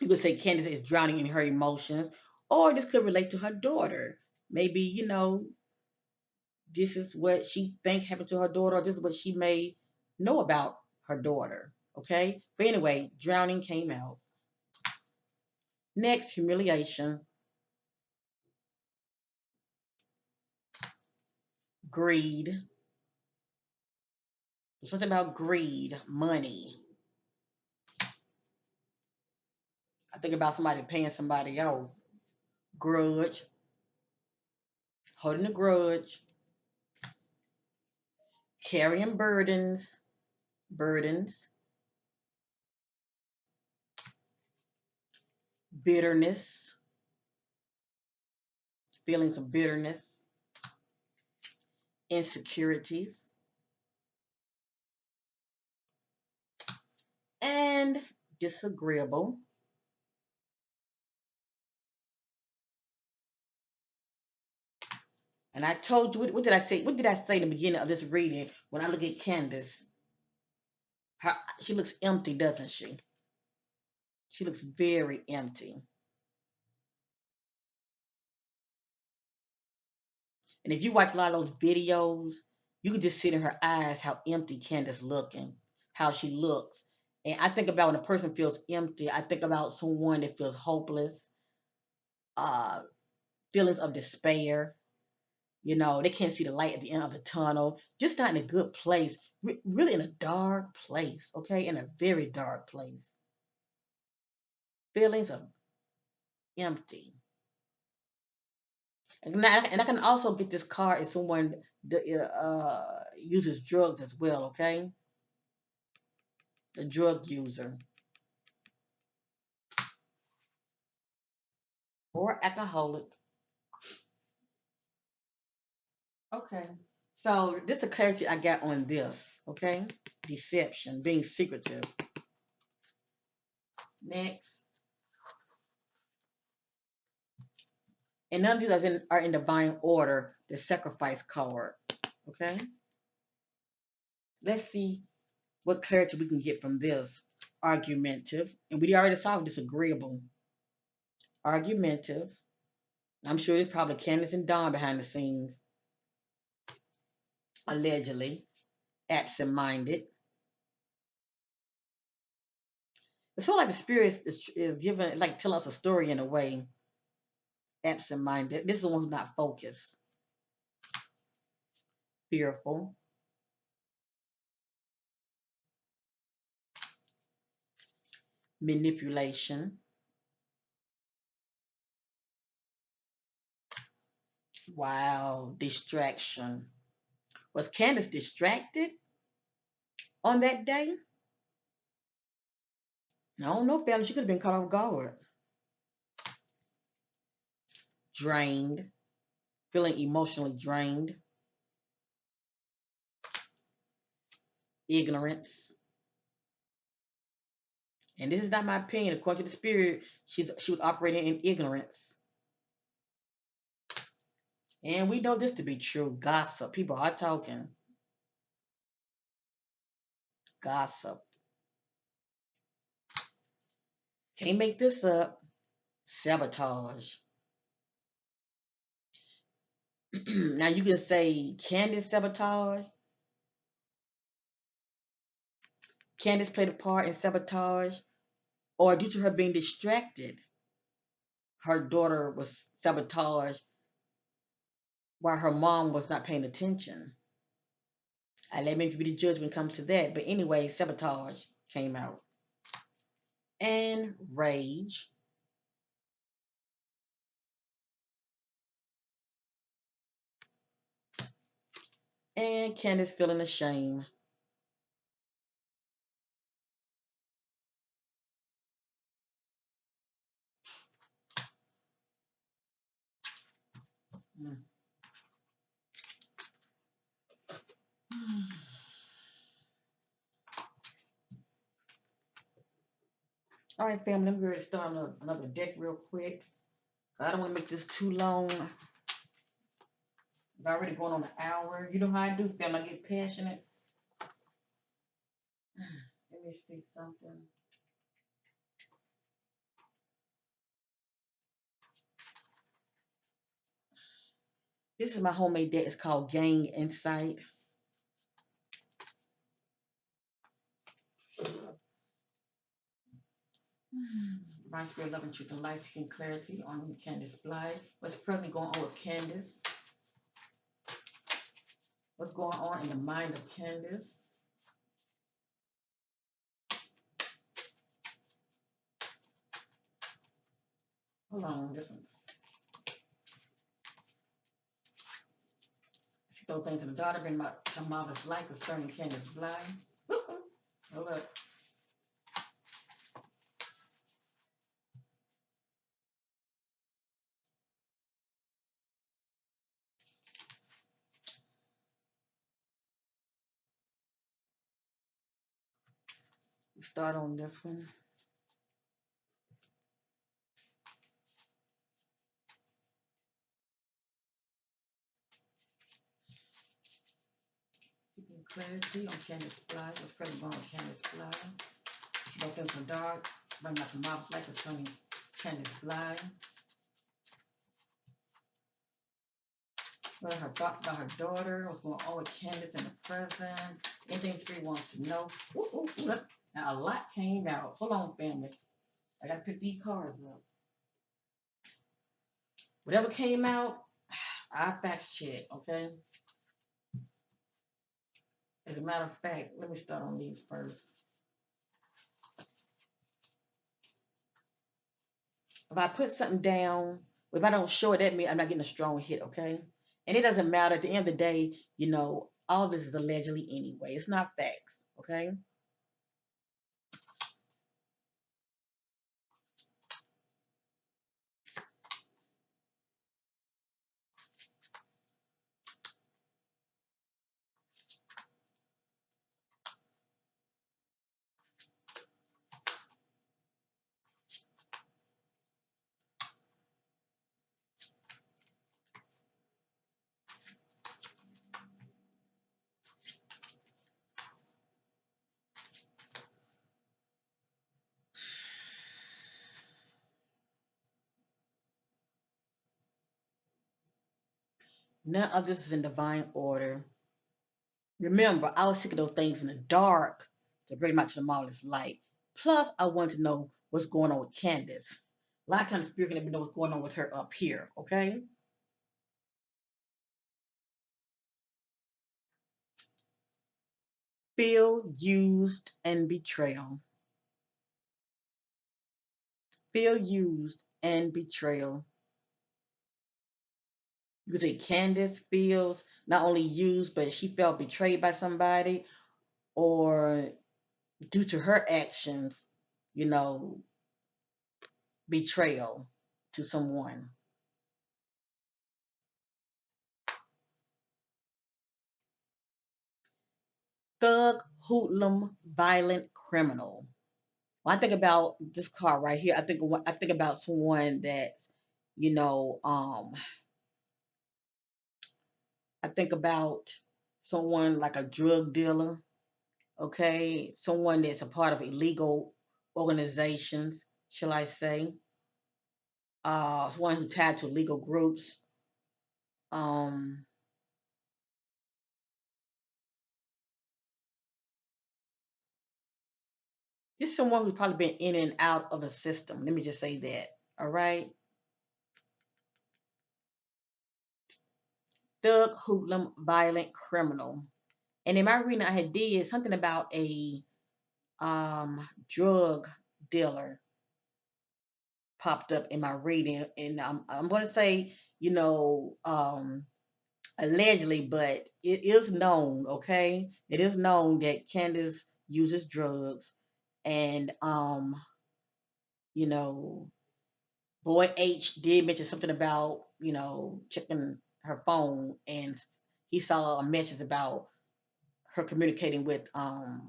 you could say Candace is drowning in her emotions, or this could relate to her daughter. Maybe this is what she think happened to her daughter, or this is what she may know about her daughter. Okay, but anyway, drowning came out. Next, humiliation, greed. Something about greed, money. I think about somebody paying somebody out. Grudge, holding a grudge, carrying burdens, bitterness, feelings of bitterness, insecurities, and disagreeable. And I told you, what did I say? What did I say in the beginning of this reading when I look at Candace? She looks empty, doesn't she? She looks very empty. And if you watch a lot of those videos, you can just see in her eyes how empty Candace looking, how she looks. And I think about when a person feels empty, I think about someone that feels hopeless, uh, feelings of despair. They can't see the light at the end of the tunnel, just not in a good place, really in a dark place, okay? In a very dark place. Feelings of empty. And I can also get this card as someone that uses drugs as well, okay? The drug user or alcoholic. Okay. So this is the clarity I got on this, okay? Deception, being secretive. Next. And none of these are in divine order, the sacrifice card. Okay? Let's see what clarity we can get from this. Argumentative. And we already saw disagreeable. Argumentative. I'm sure there's probably Candace and Dawn behind the scenes. Allegedly. Absent minded. It's sort of like the spirit is giving, like telling us a story in a way. Absent minded. This is the one who's not focused. Fearful. Manipulation. Wow, distraction. Was Candace distracted on that day? I don't know, family. She could have been caught off guard. Drained, feeling emotionally drained, ignorance. And this is not my opinion. According to the spirit, she was operating in ignorance. And we know this to be true. Gossip. People are talking. Gossip. Can't make this up. Sabotage. Now you can say Candace sabotage. Candace played a part in sabotage, or due to her being distracted, her daughter was sabotaged while her mom was not paying attention. I let maybe be the judge when it comes to that. But anyway, sabotage came out. And rage. And Candace feeling ashamed. Mm. All right, family, I'm ready to start another deck real quick. I don't want to make this too long. It's already going on an hour. You know how I do, family. I get passionate. Let me see something. This is my homemade deck. It's called Gain Insight. Divine Spirit, Love and Truth and Light, Seeking Clarity on Candus Bly. What's presently going on with Candace? What's going on in the mind of Candace? Hold on, this one's. She throw things to the daughter, bring my some marvelous light concerning Candus Bly. Hold up. We start on this one. Seeking clarity on Candus Bly. What's presently going on with Candus Bly? She throw things to the dark, bring out some marvelous light concerning Candus Bly. What are her thoughts about her daughter? What's going on with Candace in the present? Anything Spirit wants to know? Ooh, now a lot came out. Hold on, family. I gotta pick these cards up. Whatever came out, I fact check, okay? As a matter of fact, let me start on these first. If I put something down, if I don't show it, that means I'm not getting a strong hit, okay? And it doesn't matter. At the end of the day, all this is allegedly anyway. It's not facts, okay? None of this is in divine order. Remember, I was seeking those things in the dark to bring them out to the marvelous light. Plus, I wanted to know what's going on with Candace. A lot of times, Spirit can let me know what's going on with her up here, okay? Feel used and betrayal. Feel used and betrayal. You could say Candace feels not only used, but she felt betrayed by somebody, or due to her actions, you know, betrayal to someone. Thug, hoodlum, violent criminal. When I think about this card right here, I think about someone that's, you know, I think about someone like a drug dealer, okay, someone that's a part of illegal organizations, shall I say, one who tied to legal groups, um, just someone who's probably been in and out of the system. Let me just say that. All right, thug, hoodlum, violent criminal. And in my reading, I had did something about a drug dealer popped up in my reading, and I'm going to say, you know, allegedly, but it is known, okay? It is known that Candace uses drugs, and you know, Boy H did mention something about, you know, checking her phone, and he saw a message about her communicating with a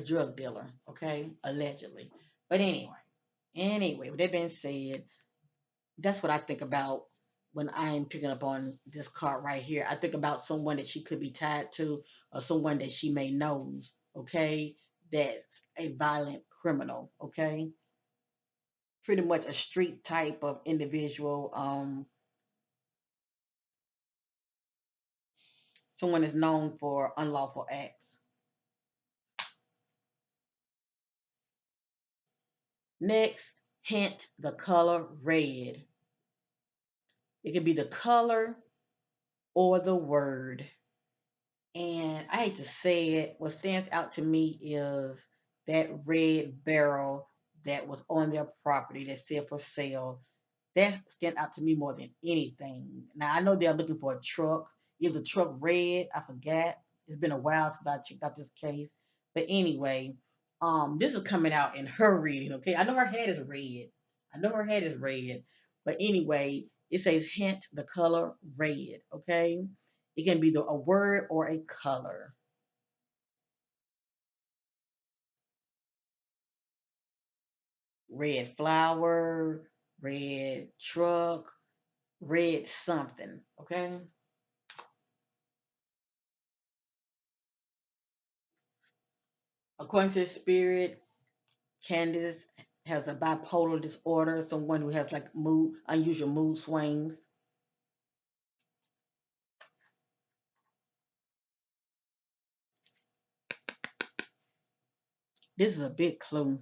drug dealer, okay, allegedly. But anyway, with that being said, that's what I think about when I'm picking up on this card right here. I think about someone that she could be tied to, or someone that she may knows, okay, that's a violent criminal, okay, pretty much a street type of individual, someone is known for unlawful acts. Next, hint the color red. It could be the color or the word. And I hate to say it, what stands out to me is that red barrel that was on their property that said for sale. That stand out to me more than anything. Now I know they're looking for a truck. Is the truck red? I forgot. It's been a while since I checked out this case. But anyway, this is coming out in her reading. Okay, I know her head is red. I know her head is red. But anyway, it says hint the color red. Okay, it can be a word or a color. Red flower, red truck, red something. Okay. According to the spirit, Candace has a bipolar disorder, someone who has like unusual mood swings. This is a big clue.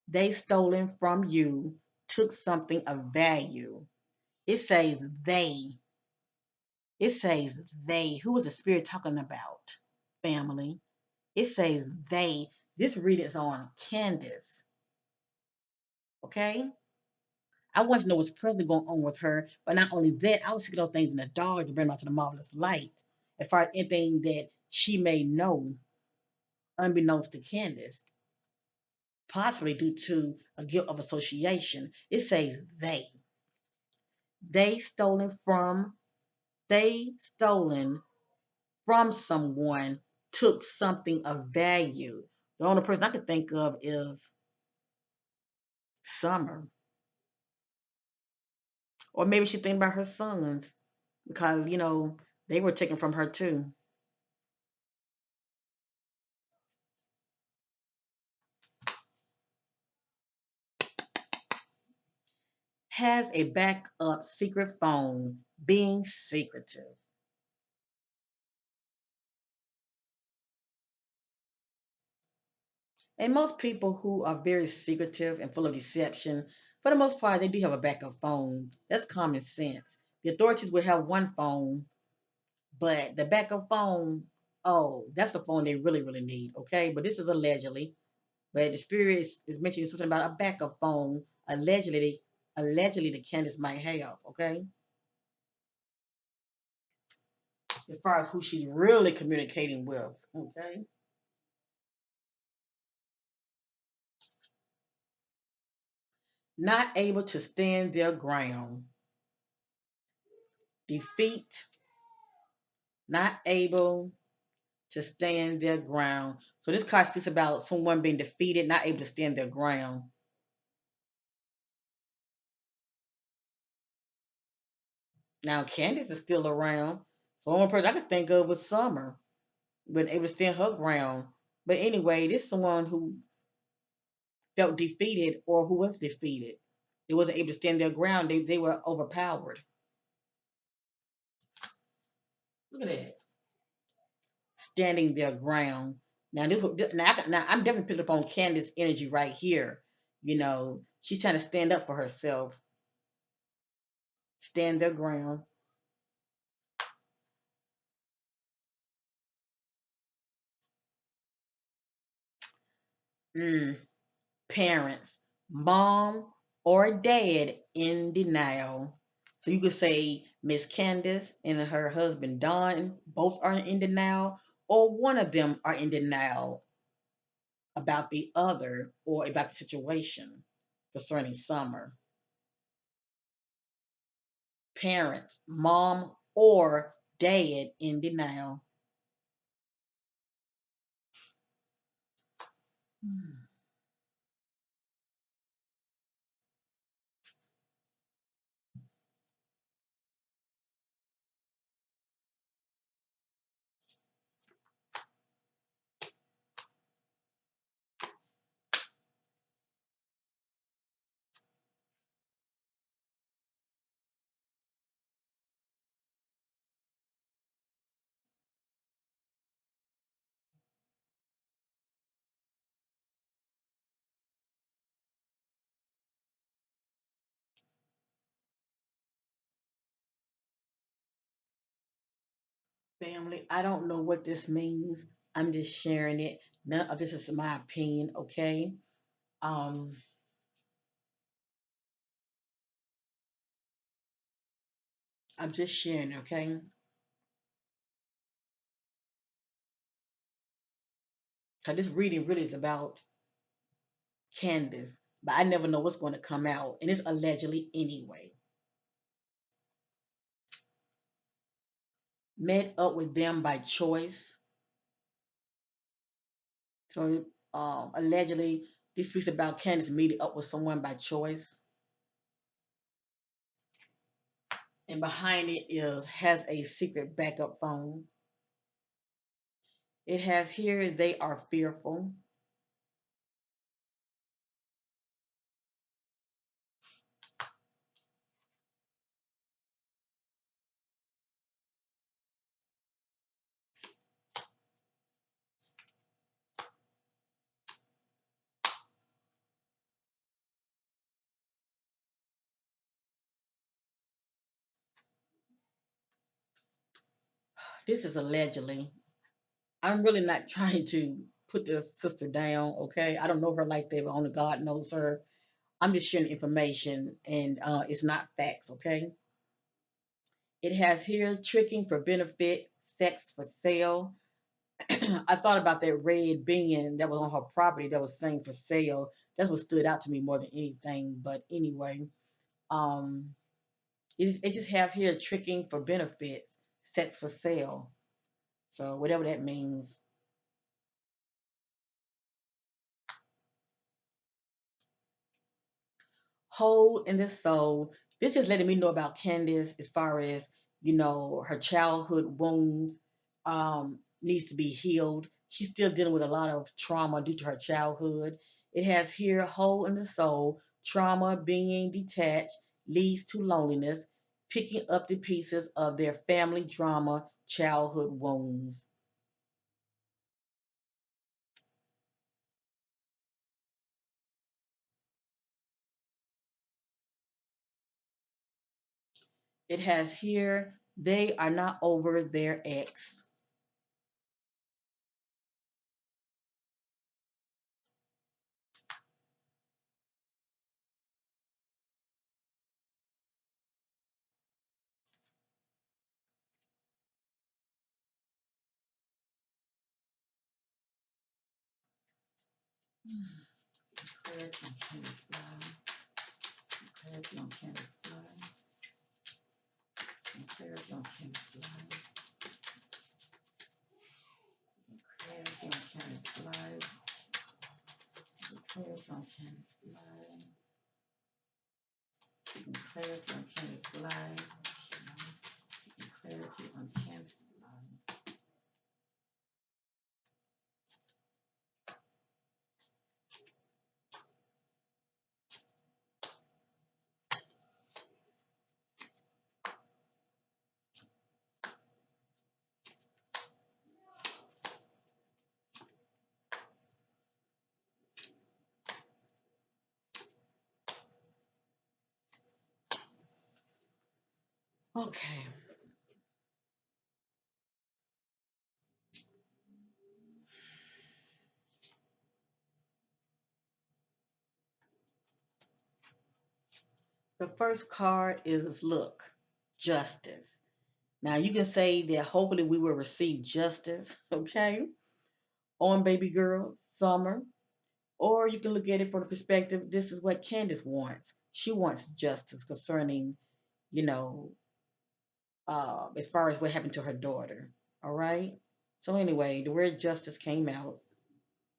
They stolen from you, took something of value. It says they. It says they. Who is the spirit talking about? Family. It says they. This read is on Candace. Okay? I want to know what's presently going on with her, but not only that, I was seeing those things in the dark to bring them out to the marvelous light. As far as anything that she may know, unbeknownst to Candace, possibly due to a guilt of association. It says they. They stolen from, they stolen from someone, took something of value. The only person I could think of is Summer. Or maybe she thinking about her sons because, you know, they were taken from her too. Has a backup secret phone, being secretive. And most people who are very secretive and full of deception, for the most part, they do have a backup phone. That's common sense. The authorities would have one phone, but the backup phone, oh, that's the phone they really, really need. Okay. But this is allegedly. But the spirit is mentioning something about a backup phone, allegedly, allegedly that Candace might have, okay? As far as who she's really communicating with, okay? Not able to stand their ground. Defeat, not able to stand their ground. So this card speaks about someone being defeated, not able to stand their ground. Now Candace is still around. So one person I could think of was Summer, but able to stand her ground. But anyway, this is someone who felt defeated or who was defeated. They wasn't able to stand their ground. They were overpowered. Look at that. Standing their ground. Now, now I'm definitely picking up on Candace's energy right here. You know, she's trying to stand up for herself, stand their ground. Mm, parents, mom or dad in denial. So you could say Miss Candace and her husband Don both are in denial, or one of them are in denial about the other or about the situation concerning Summer. Parents, mom or dad in denial. Hmm. Family, I don't know what this means. I'm just sharing it. None of this is my opinion, okay? Um, I'm just sharing, okay? Because this reading really is about Candace, but I never know what's going to come out, and it's allegedly anyway. Met up with them by choice. So allegedly, this speaks about Candace meeting up with someone by choice. And behind it is has a secret backup phone. It has here they are fearful. This is allegedly. I'm really not trying to put this sister down, okay? I don't know her like that, but only God knows her. I'm just sharing information, and it's not facts, okay? It has here tricking for benefit, sex for sale. I thought about that red being that was on her property that was saying for sale. That's what stood out to me more than anything. But anyway, um, it just have here tricking for benefits, sex for sale. So whatever that means. Hole in the soul. This is letting me know about Candace as far as, her childhood wounds needs to be healed. She's still dealing with a lot of trauma due to her childhood. It has here hole in the soul, trauma being detached leads to loneliness, picking up the pieces of their family drama, childhood wounds. It has here they are not over their ex. Clarity on Candus Bly. Clarity on Candus Bly. Clarity on Candus Bly. Clarity on Candus Bly. Clarity on Candus Bly. Clarity on Candus Bly. Clarity on Candus Bly. Okay. The first card is look, justice. Now you can say that hopefully we will receive justice, okay, on baby girl Summer. Or you can look at it from the perspective this is what Candace wants. She wants justice concerning, you know, as far as what happened to her daughter. All right. So anyway, the word justice came out.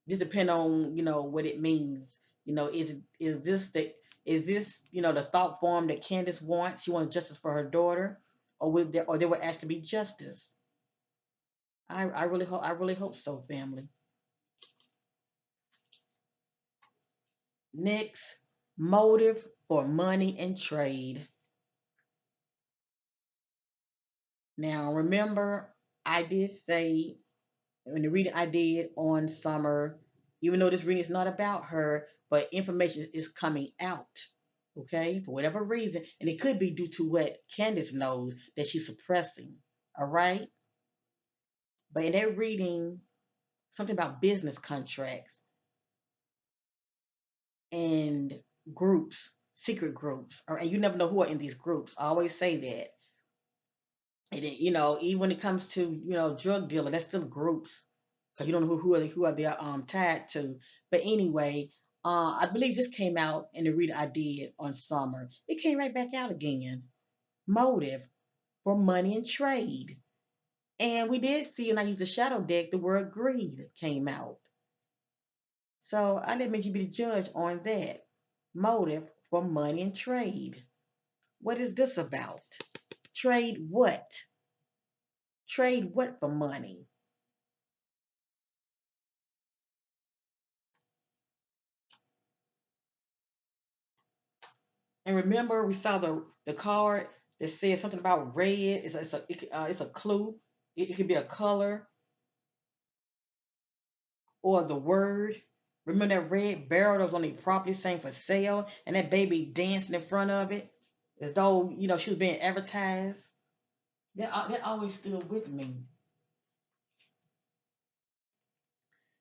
This depend on what it means. Is this the thought form that Candace wants? She wants justice for her daughter, or there will actually be justice. I really hope so, family. Next, motive for money and trade. Now remember, I did say in the reading I did on Summer, even though this reading is not about her, but information is coming out. Okay, for whatever reason, and it could be due to what Candace knows that she's suppressing. All right, but in that reading, something about business contracts and groups, secret groups, or and you never know who are in these groups. I always say that. And then, even when it comes to drug dealer, that's still groups because you don't know who are they tied to. But anyway, I believe this came out in the read I did on Summer. It came right back out again. Motive for money and trade, and we did see, and I used the shadow deck. The word greed came out, so I didn't make you be the judge on that. Motive for money and trade. What is this about? Trade what? Trade what for money? And remember, we saw the card that said something about red. It's a clue. It could be a color or the word. Remember that red barrel that was on the property saying for sale, and that baby dancing in front of it as though she was being advertised. That always stood with me.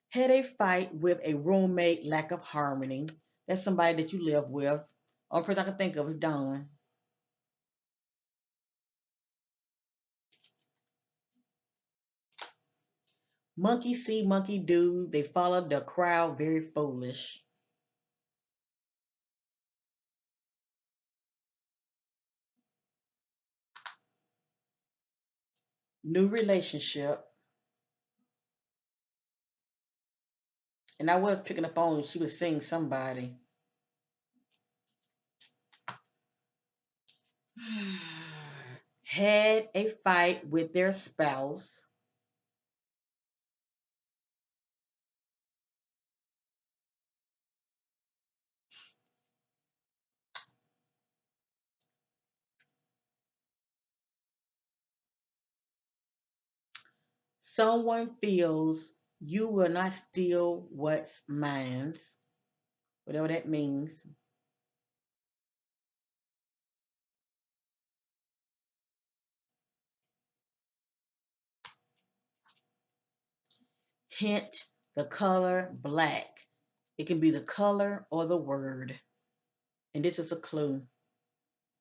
Had a fight with a roommate, lack of harmony. That's somebody that you live with. Only person I can think of is Dawn. Monkey see, monkey do. They follow the crowd, very foolish. New relationship. And I was picking up on she was seeing somebody. Had a fight with their spouse. Someone feels you will not steal what's mine, whatever that means. Hint the color black. It can be the color or the word. And this is a clue.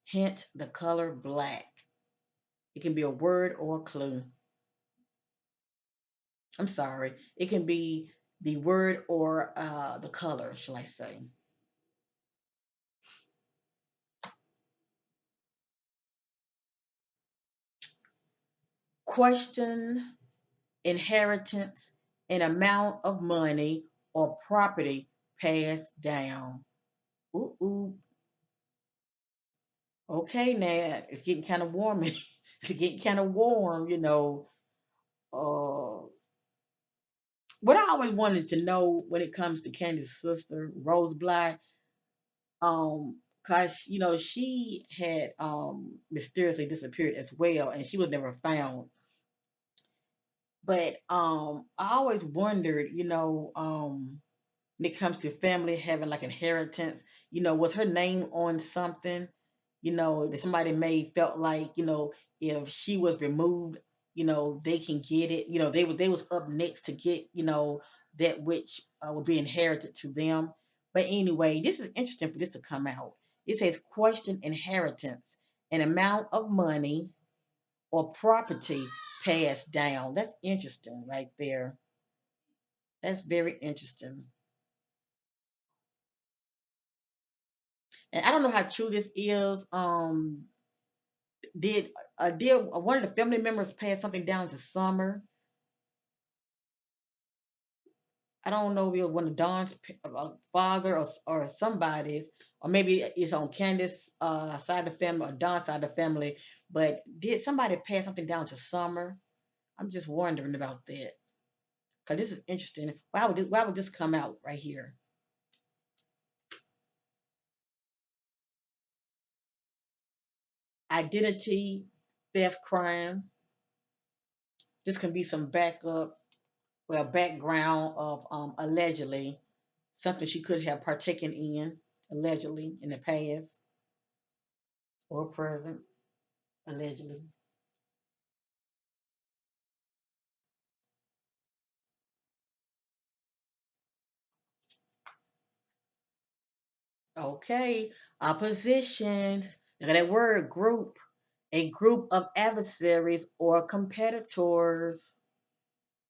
Hint the color black. It can be a word or a clue. I'm sorry. It can be the word or the color, shall I say. Question, inheritance, an amount of money or property passed down. Ooh, ooh. Okay, now it's getting kind of warm. It's getting kind of warm, Uh, what I always wanted to know when it comes to Candace's sister, Rose Bly, cause she had mysteriously disappeared as well, and she was never found. But I always wondered, when it comes to family having like inheritance, was her name on something, that somebody may felt like, if she was removed, they can get it, they was up next to get, that which would be inherited to them. But anyway, this is interesting for this to come out. It says question inheritance, an amount of money or property passed down. That's interesting right there. That's very interesting. And I don't know how true this is. Did one of the family members pass something down to Summer? I don't know if it was one of Don's father or somebody's, or maybe it's on Candace side of the family or Don's side of the family. But did somebody pass something down to Summer? I'm just wondering about that because this is interesting. Why would this come out right here? Identity theft crime. This can be some background of allegedly something she could have partaken in allegedly in the past or present allegedly. Okay, oppositions. Look at that word, group. A group of adversaries or competitors.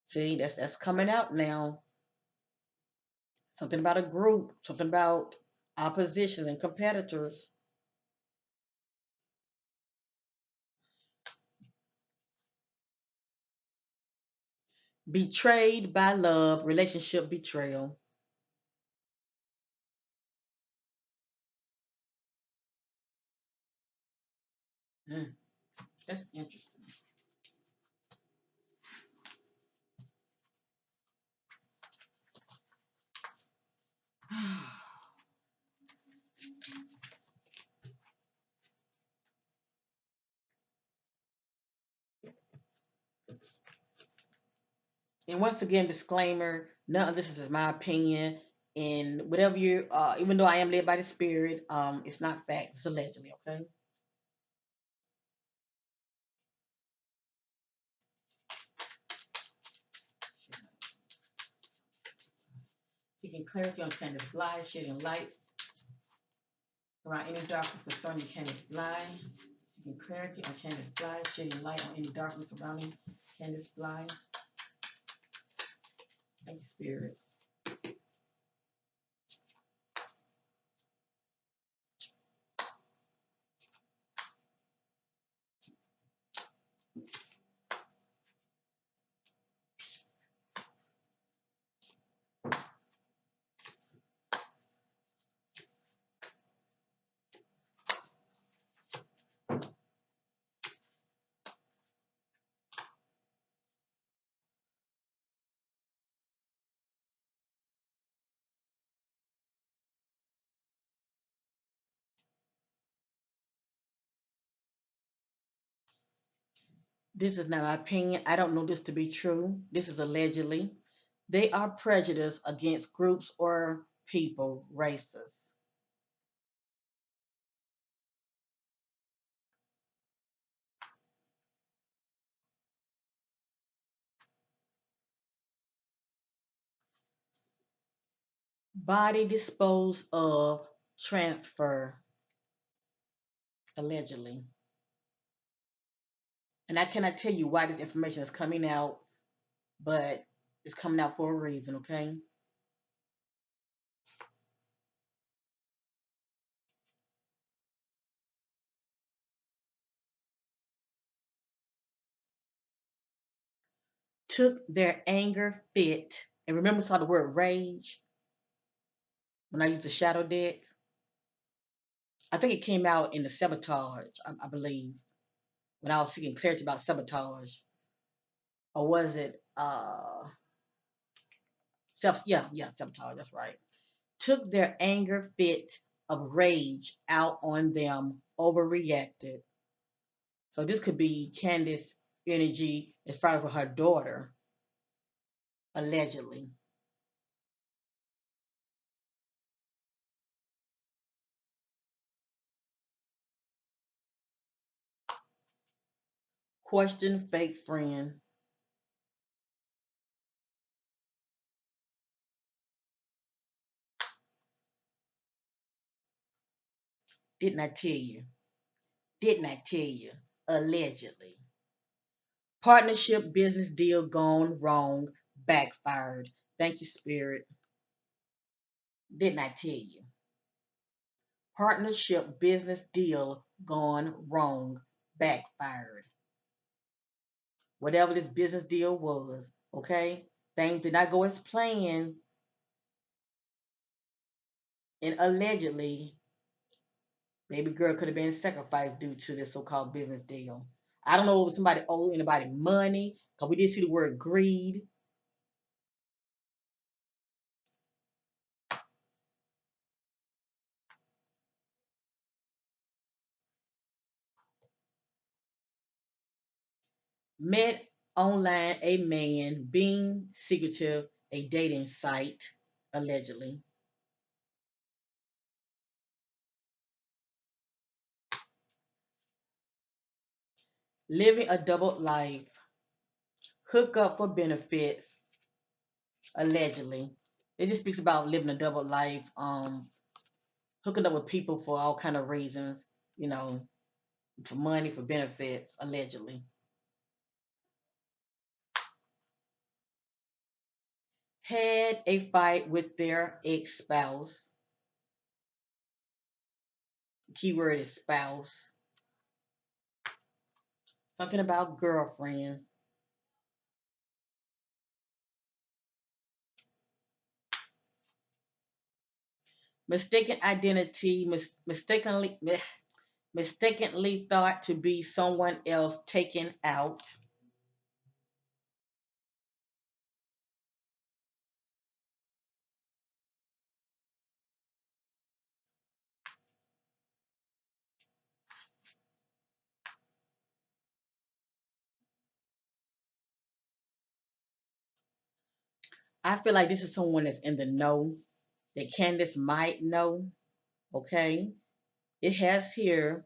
See, that's coming out now. Something about a group. Something about opposition and competitors. Betrayed by love. Relationship betrayal. Mm, that's interesting. And once again, disclaimer: none of this is my opinion, and whatever even though I am led by the Spirit, it's not fact. It's allegedly, okay. Seeking clarity on Candus Bly, shedding light around any darkness concerning Candus Bly. Seeking clarity on Candus Bly, shedding light on any darkness surrounding Candus Bly. Thank you, Spirit. This is not my opinion. I don't know this to be true. This is allegedly. They are prejudiced against groups or people, races. Body disposed of, transfer, allegedly. And I cannot tell you why this information is coming out, but It's coming out for a reason, okay? Took their anger fit. And remember, saw the word rage when I used the shadow deck. I think it came out in the sabotage, I believe, when I was seeking clarity about sabotage. Or was it yeah, sabotage, that's right. Took their anger fit of rage out on them, overreacted. So this could be Candace energy as far as with her daughter, allegedly. Question fake friend. Didn't I tell you? Didn't I tell you? Allegedly. Partnership business deal gone wrong, backfired. Thank you, Spirit. Didn't I tell you? Partnership business deal gone wrong, backfired. Whatever this business deal was, okay? Things did not go as planned, and allegedly, baby girl could have been sacrificed due to this so-called business deal. I don't know if somebody owed anybody money, because we did see the word greed. Met online a man being secretive, a dating site, allegedly. Living a double life, hook up for benefits, allegedly. It just speaks about living a double life, hooking up with people for all kind of reasons, you know, for money, for benefits, allegedly. Had a fight with their ex-spouse. Keyword is spouse. Something about girlfriend. Mistaken identity, mistakenly thought to be someone else taken out. I feel like this is someone that's in the know that Candace might know. Okay. It has here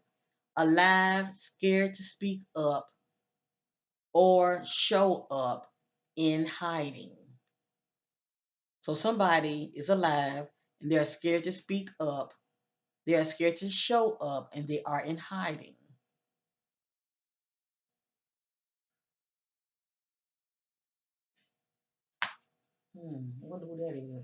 alive, scared to speak up, or show up in hiding. So somebody is alive and they're scared to speak up, they are scared to show up, and they are in hiding. I wonder who that is.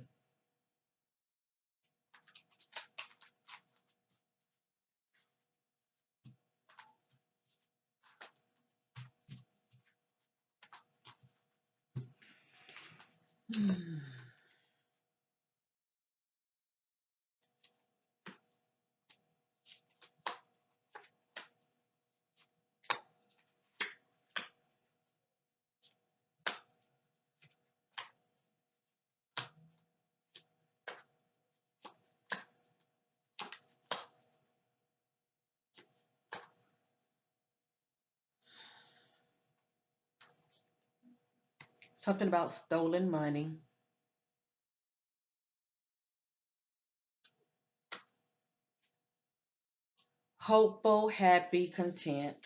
Something about stolen money. Hopeful, happy, content.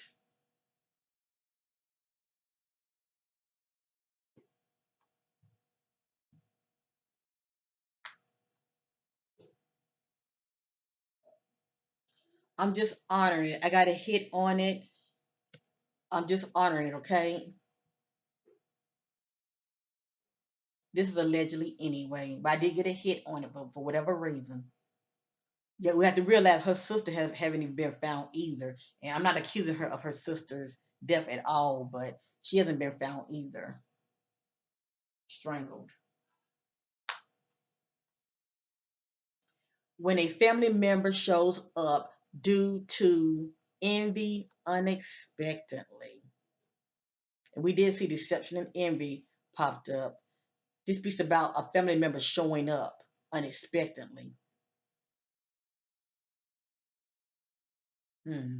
I'm just honoring it. I got a hit on it. I'm just honoring it, okay? This is allegedly anyway, but I did get a hit on it, but for whatever reason. Yeah, we have to realize her sister haven't even been found either. And I'm not accusing her of her sister's death at all, but she hasn't been found either. Strangled. When a family member shows up due to envy unexpectedly. And we did see deception and envy popped up. This speaks about a family member showing up unexpectedly. Hmm.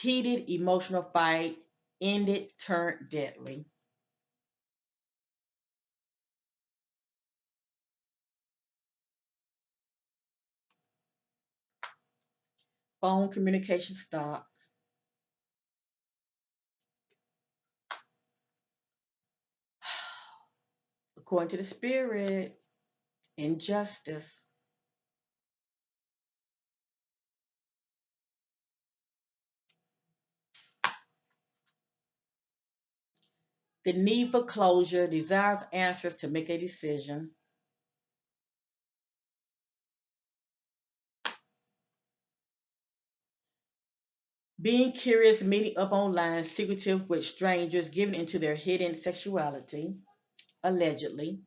Heated emotional fight ended, turned deadly. Phone communication stopped. According to the spirit, injustice. The need for closure, desires answers to make a decision. Being curious, meeting up online, secretive with strangers, giving into their hidden sexuality, allegedly.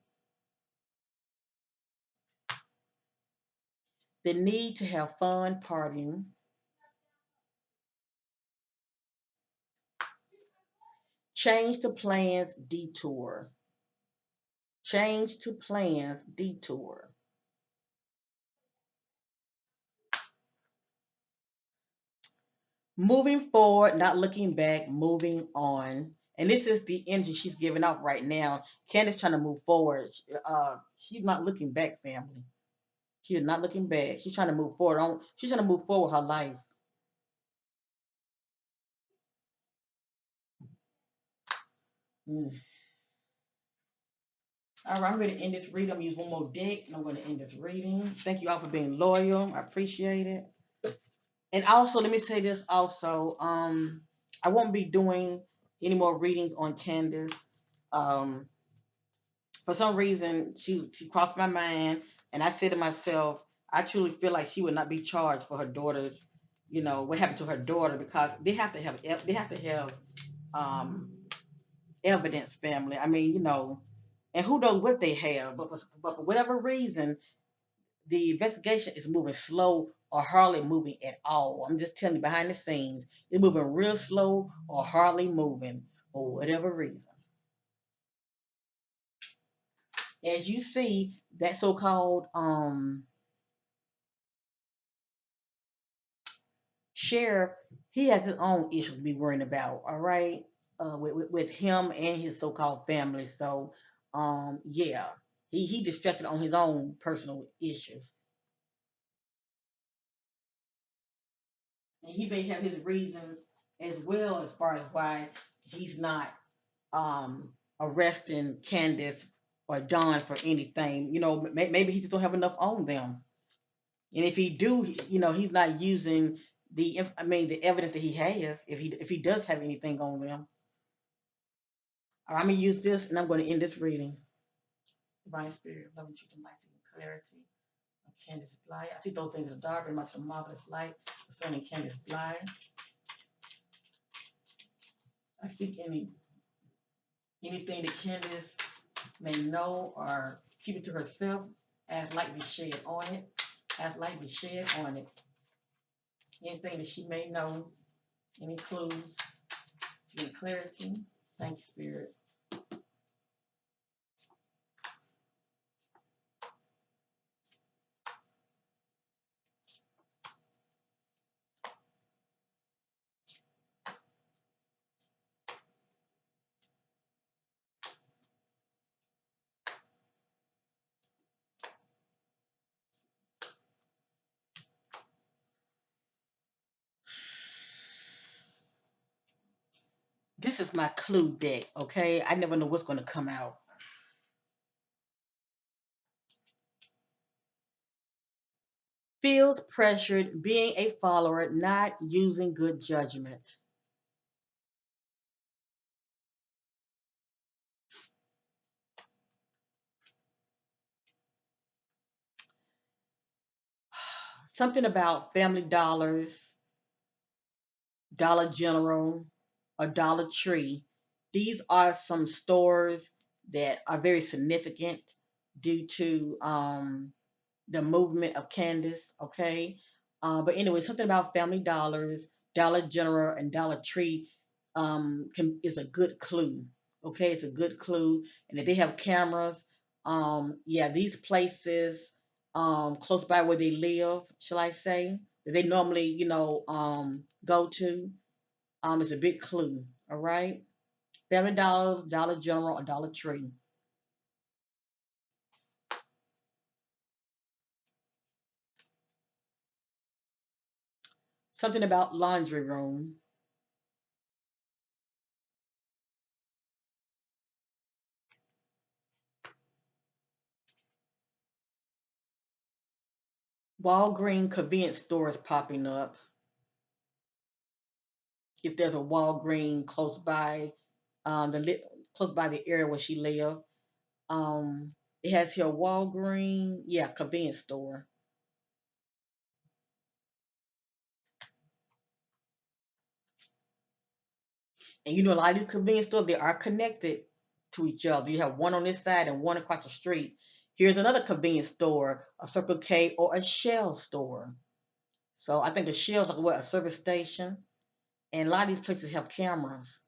The need to have fun partying. Change to plans, detour. Change to plans, detour. Moving forward, not looking back, moving on. And this is the energy she's giving out right now. Candace trying to move forward. She's not looking back, family. She is not looking back. She's trying to move forward. She's trying to move forward her life. Mm. All right, I'm ready to end this reading. I'm gonna use one more deck, and I'm going to end this reading. Thank you all for being loyal. I appreciate it. And also, let me say this. Also, I won't be doing any more readings on Candace. Um, for some reason, she crossed my mind, and I said to myself, I truly feel like she would not be charged for her daughter's, what happened to her daughter, because they have to have um, evidence, family. I mean, and who knows what they have, but for whatever reason, the investigation is moving slow or hardly moving at all. I'm just telling you, behind the scenes, it's moving real slow or hardly moving for whatever reason. As you see, that so-called sheriff, he has his own issues to be worrying about. All right, with him and his so-called family. So, yeah, he distracted on his own personal issues, and he may have his reasons as well as far as why he's not arresting Candace or Don for anything. Maybe he just don't have enough on them. And if he do, he's not using the evidence that he has. If he does have anything on them, all right, I'm gonna use this, and I'm going to end this reading. Divine Spirit, love and truth and light, seeking clarity. Candus Bly. I see those things in the dark, very much a marvelous light concerning Candus Bly. I seek anything that Candace may know or keep it to herself, as light be shed on it, as light be shed on it. Anything that she may know, any clues, to get clarity. Thank you, Spirit. This is my clue deck, okay? I never know what's going to come out. Feels pressured, being a follower, not using good judgment. something about Family Dollars, Dollar General, or Dollar Tree. These are some stores that are very significant due to the movement of Candace, okay? But anyway, something about Family Dollars, Dollar General, and Dollar Tree is a good clue, okay? It's a good clue. And if they have cameras, yeah, these places close by where they live, shall I say, that they normally, go to, is a big clue, all right? Family Dollars, Dollar General, or Dollar Tree. Something about laundry room. Walgreen convenience stores popping up. If there's a Walgreen close by the area where she live, um, it has here Walgreen, yeah, convenience store. And a lot of these convenience stores they are connected to each other. You have one on this side and one across the street. Here's another convenience store, a Circle K or a Shell store. So I think the Shell's like what a service station, and a lot of these places have cameras.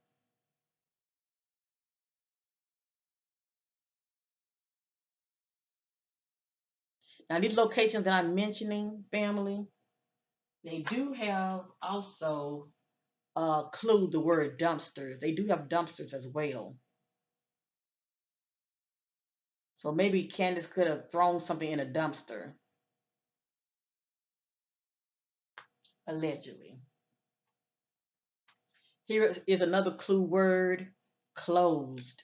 Now these locations that I'm mentioning, family, they do have also clue the word dumpsters. They do have dumpsters as well. So maybe Candace could have thrown something in a dumpster, allegedly. Here is another clue word closed.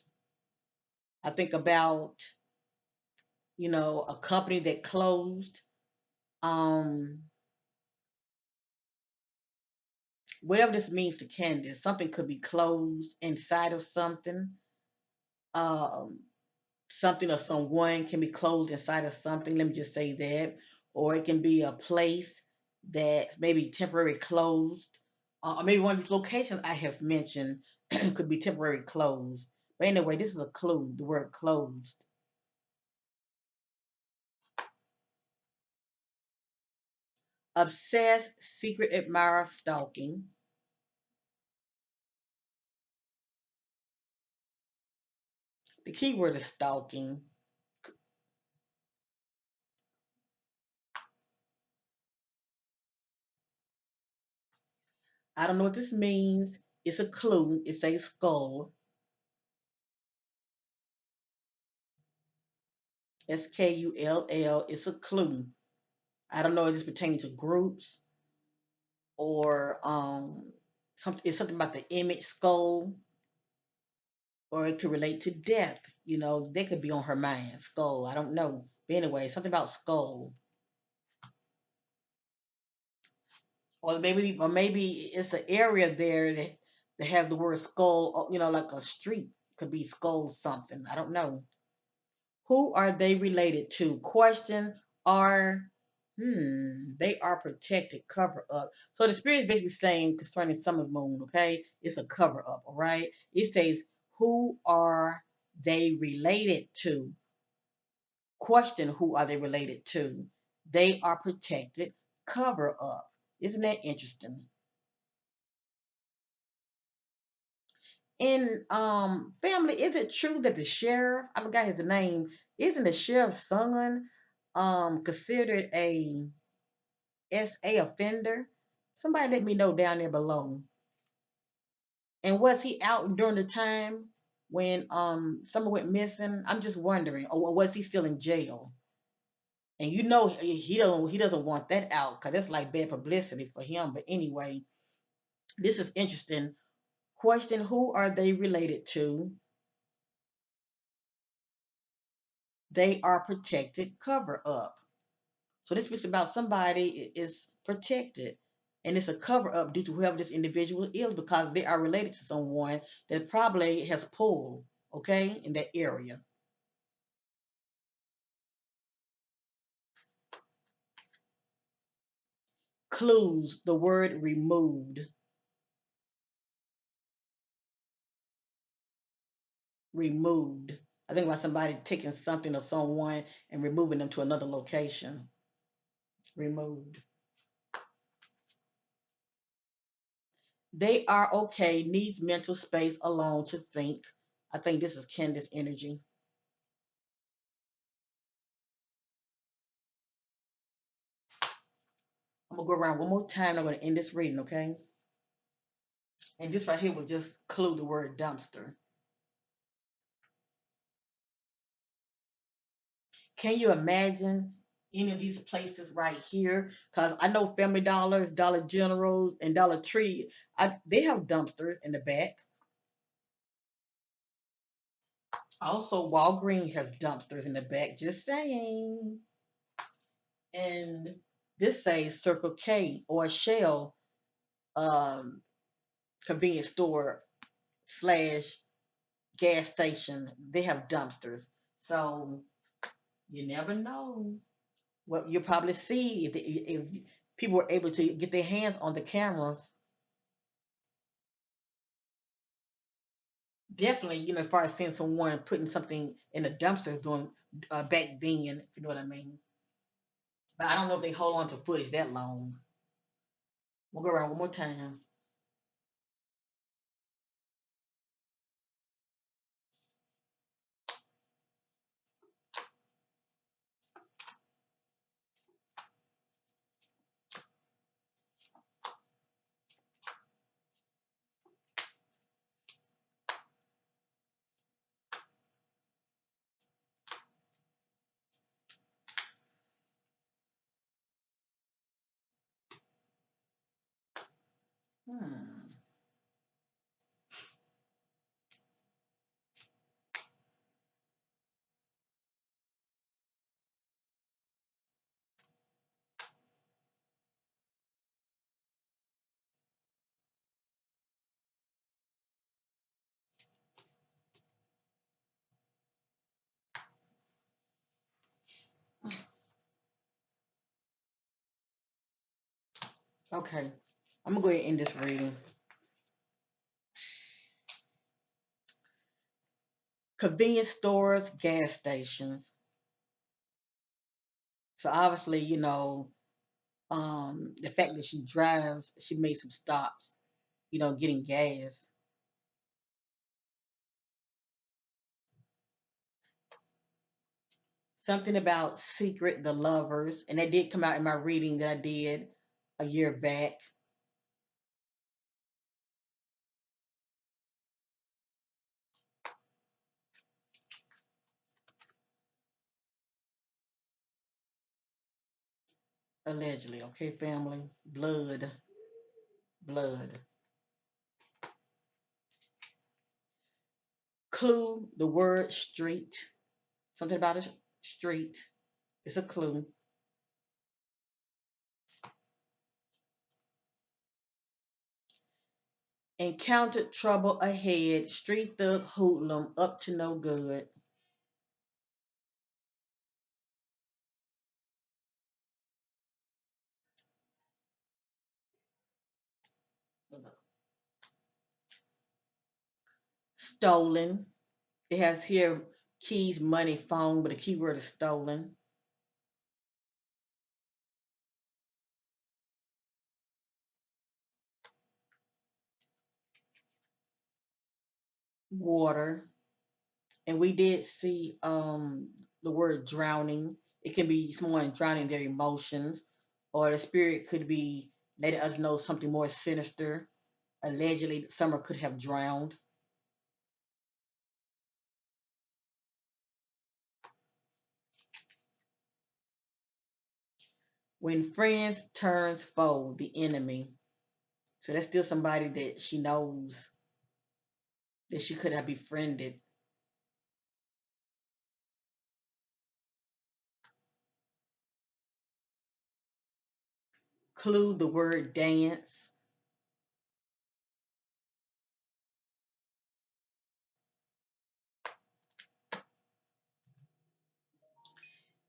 I think about, a company that closed. Um, Whatever this means to Candace, something could be closed inside of something. Um, Something or someone can be closed inside of something. Let me just say that. Or it can be a place that's maybe temporarily closed. Or maybe one of these locations I have mentioned could be temporarily closed. But anyway, this is a clue, the word closed. Obsessed, secret admirer, stalking. The key word is stalking. I don't know what this means. It's a clue. It's a skull. Skull. It's a clue. I don't know if it's pertaining to groups or something. It's something about the image skull, or it could relate to death. That could be on her mind. Skull. I don't know. But anyway, something about skull, or maybe it's an area there that has the word skull. Like a street could be skull something. I don't know. Who are they related to? Question are they are protected, cover up. So the spirit is basically saying concerning Summer's moon, okay? It's a cover up, all right? It says, who are they related to? Question, who are they related to? They are protected, cover up. Isn't that interesting? In family, is it true that the sheriff, I forgot his name, isn't the sheriff's son considered a SA offender? Somebody let me know down there below. And was he out during the time when someone went missing? I'm just wondering. Or was he still in jail? And he doesn't want that out because that's like bad publicity for him. But anyway, this is interesting. Question: who are they related to? They are protected. Cover up. So this speaks about somebody is protected. And it's a cover up due to whoever this individual is because they are related to someone that probably has pulled, okay, in that area. Clues, the word removed. Removed. I think about somebody taking something or someone and removing them to another location. Removed. They are okay, needs mental space alone to think. I think this is Candace energy. I'm gonna go around one more time. I'm gonna end this reading, okay? And this right here will just clue the word dumpster. Can you imagine any of these places right here? Because I know Family Dollars, Dollar General, and Dollar Tree, they have dumpsters in the back. Also, Walgreens has dumpsters in the back. Just saying. And this says Circle K or Shell um, convenience store slash gas station. They have dumpsters. So you never know. What you'll probably see if people were able to get their hands on the cameras. Definitely, as far as seeing someone putting something in a dumpster is doing back then, if you know what I mean. But I don't know if they hold on to footage that long. We'll go around one more time. Hmm. Okay, I'm gonna go ahead and end this reading. Convenience stores, gas stations. So obviously, the fact that she drives, she made some stops, getting gas. Something about Secret, the Lovers, and that did come out in my reading that I did a year back. Allegedly, okay, family. Blood, blood. Clue, the word street. Something about a street. It's a clue. Encountered trouble ahead. Street thug hoodlum up to no good. Stolen. It has here keys, money, phone, but the keyword is stolen. Water. And we did see the word drowning. It can be someone drowning their emotions, or the spirit could be letting us know something more sinister. Allegedly, Summer could have drowned. When friends turns foe, the enemy. So that's still somebody that she knows that she could have befriended. Clue, the word dance.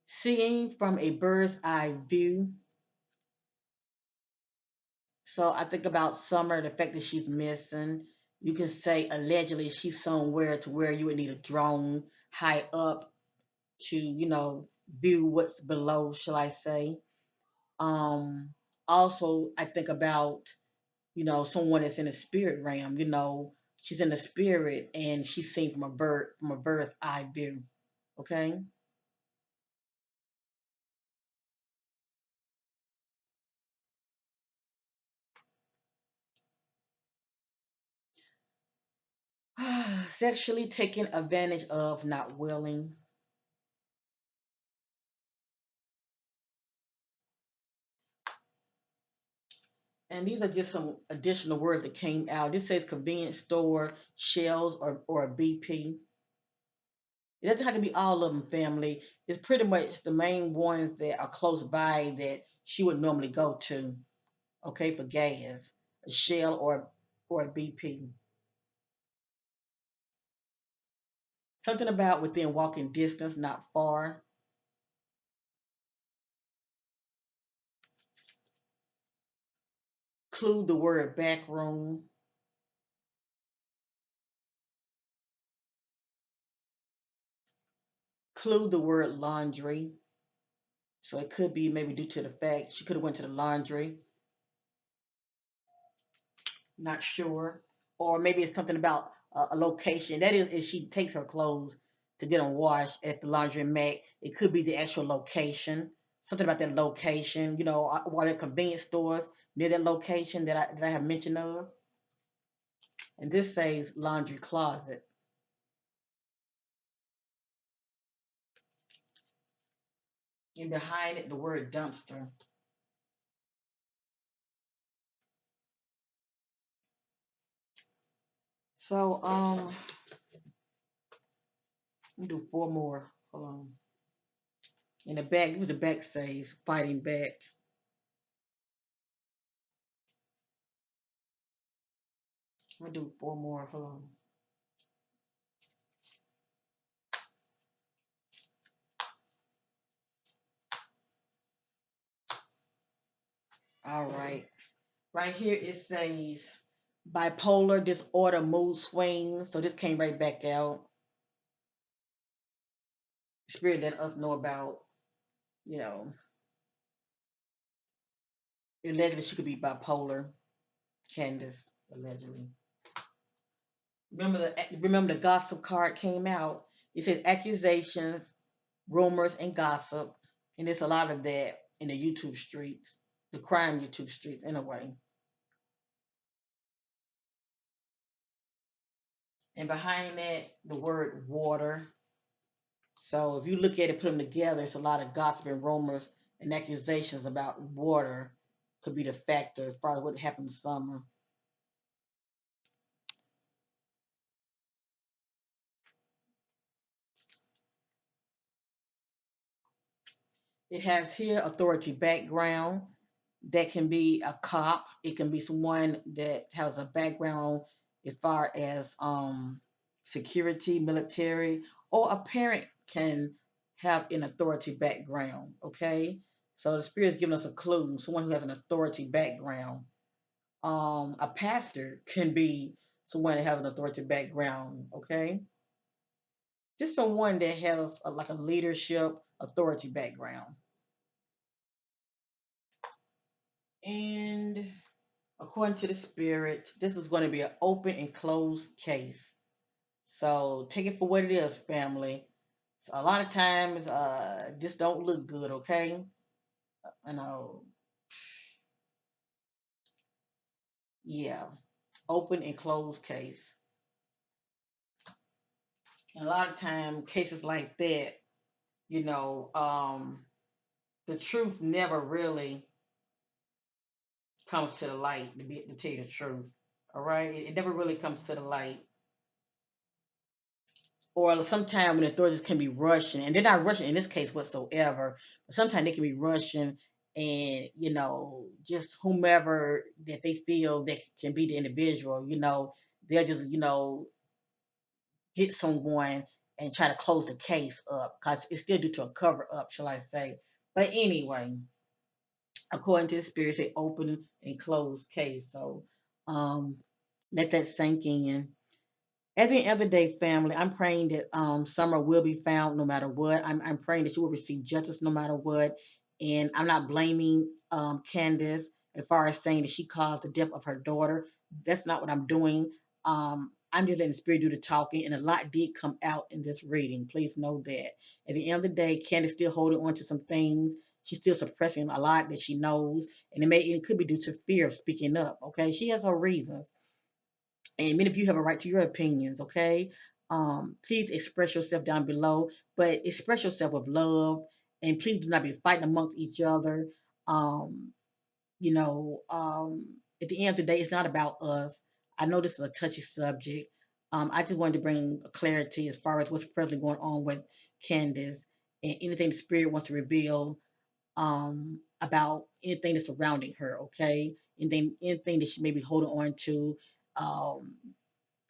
Seeing from a bird's eye view. So I think about Summer, the fact that she's missing. You can say allegedly she's somewhere to where you would need a drone high up to, view what's below, shall I say. Um, Also, I think about, someone that's in the spirit realm, she's in the spirit and she's seen from a bird's eye view. Okay. Sexually taken advantage of, not willing. And these are just some additional words that came out. This says convenience store, shells, or BP. It doesn't have to be all of them, family. It's pretty much the main ones that are close by that she would normally go to, okay, for gas, a Shell or a BP. Something about within walking distance, not far. Clue the word back room. Clue the word laundry. So it could be maybe due to the fact she could have went to the laundry. Not sure. Or maybe it's something about a location. That is, if she takes her clothes to get them washed at the laundromat, it could be the actual location. Something about that location, while at convenience stores near that location that I have mentioned of. And this says laundry closet. And behind it, the word dumpster. So, we do four more. Hold on. In the back, what the back says, fighting back. We do four more. Hold on. All right. Right here it says bipolar disorder mood swings. So this came right back out. Spirit let us know about, you know, allegedly she could be bipolar. Candace, allegedly. Remember the gossip card came out. It says accusations, rumors, and gossip. And there's a lot of that in the YouTube streets, the crime YouTube streets anyway. And behind that, the word water. So if you look at it, put them together, it's a lot of gossip and rumors and accusations about water could be the factor as far as what happened this summer. It has here authority background. That can be a cop. It can be someone that has a background as far as security, military, or a parent can have an authority background. Okay, so the spirit's giving us a clue. Someone who has an authority background. A pastor can be someone that has an authority background. Okay, just someone that has like a leadership authority background. And according to the spirit, this is going to be an open and closed case. So take it for what it is, family. So a lot of times, this don't look good. Okay, you know, yeah, open and closed case. And a lot of time, cases like that, you know, the truth never really comes to the light. To tell you the truth, all right, it never really comes to the light. Or sometimes when authorities can be rushing, and they're not rushing in this case whatsoever, but sometimes they can be rushing and, just whomever that they feel that can be the individual, they'll just, get someone and try to close the case up because it's still due to a cover up, shall I say. But anyway, according to the spirit, say open and closed case. So um, let that sink in. At the end of the day, family, I'm praying that Summer will be found no matter what. I'm praying that she will receive justice no matter what. And I'm not blaming Candace as far as saying that she caused the death of her daughter. That's not what I'm doing. I'm just letting the spirit do the talking, and a lot did come out in this reading. Please know that. At the end of the day, Candace still holding on to some things. She's still suppressing a lot that she knows, and it could be due to fear of speaking up. Okay, she has her reasons, and many of you have a right to your opinions. Okay, please express yourself down below, but express yourself with love, and please do not be fighting amongst each other. Um, you know, at the end of the day, it's not about us. I know this is a touchy subject. I just wanted to bring clarity as far as what's presently going on with Candace and anything the spirit wants to reveal about anything that's surrounding her. Okay, anything that she may be holding on to. Um,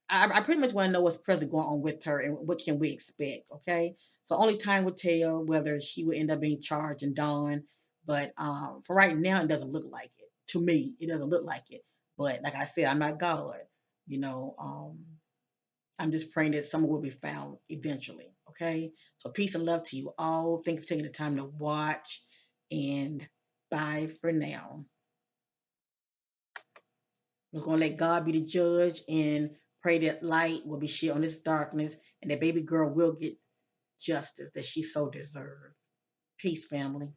I pretty much want to know what's presently going on with her and what can we expect. Okay, so only time will tell whether she will end up being charged and done. But for right now, it doesn't look like it. To me, it doesn't look like it. But like I said, I'm not God. You know, I'm just praying that someone will be found eventually. Okay, so peace and love to you all. Thank you for taking the time to watch, and bye for now. I'm just going to let God be the judge and pray that light will be shed on this darkness and that baby girl will get justice that she so deserves. Peace, family.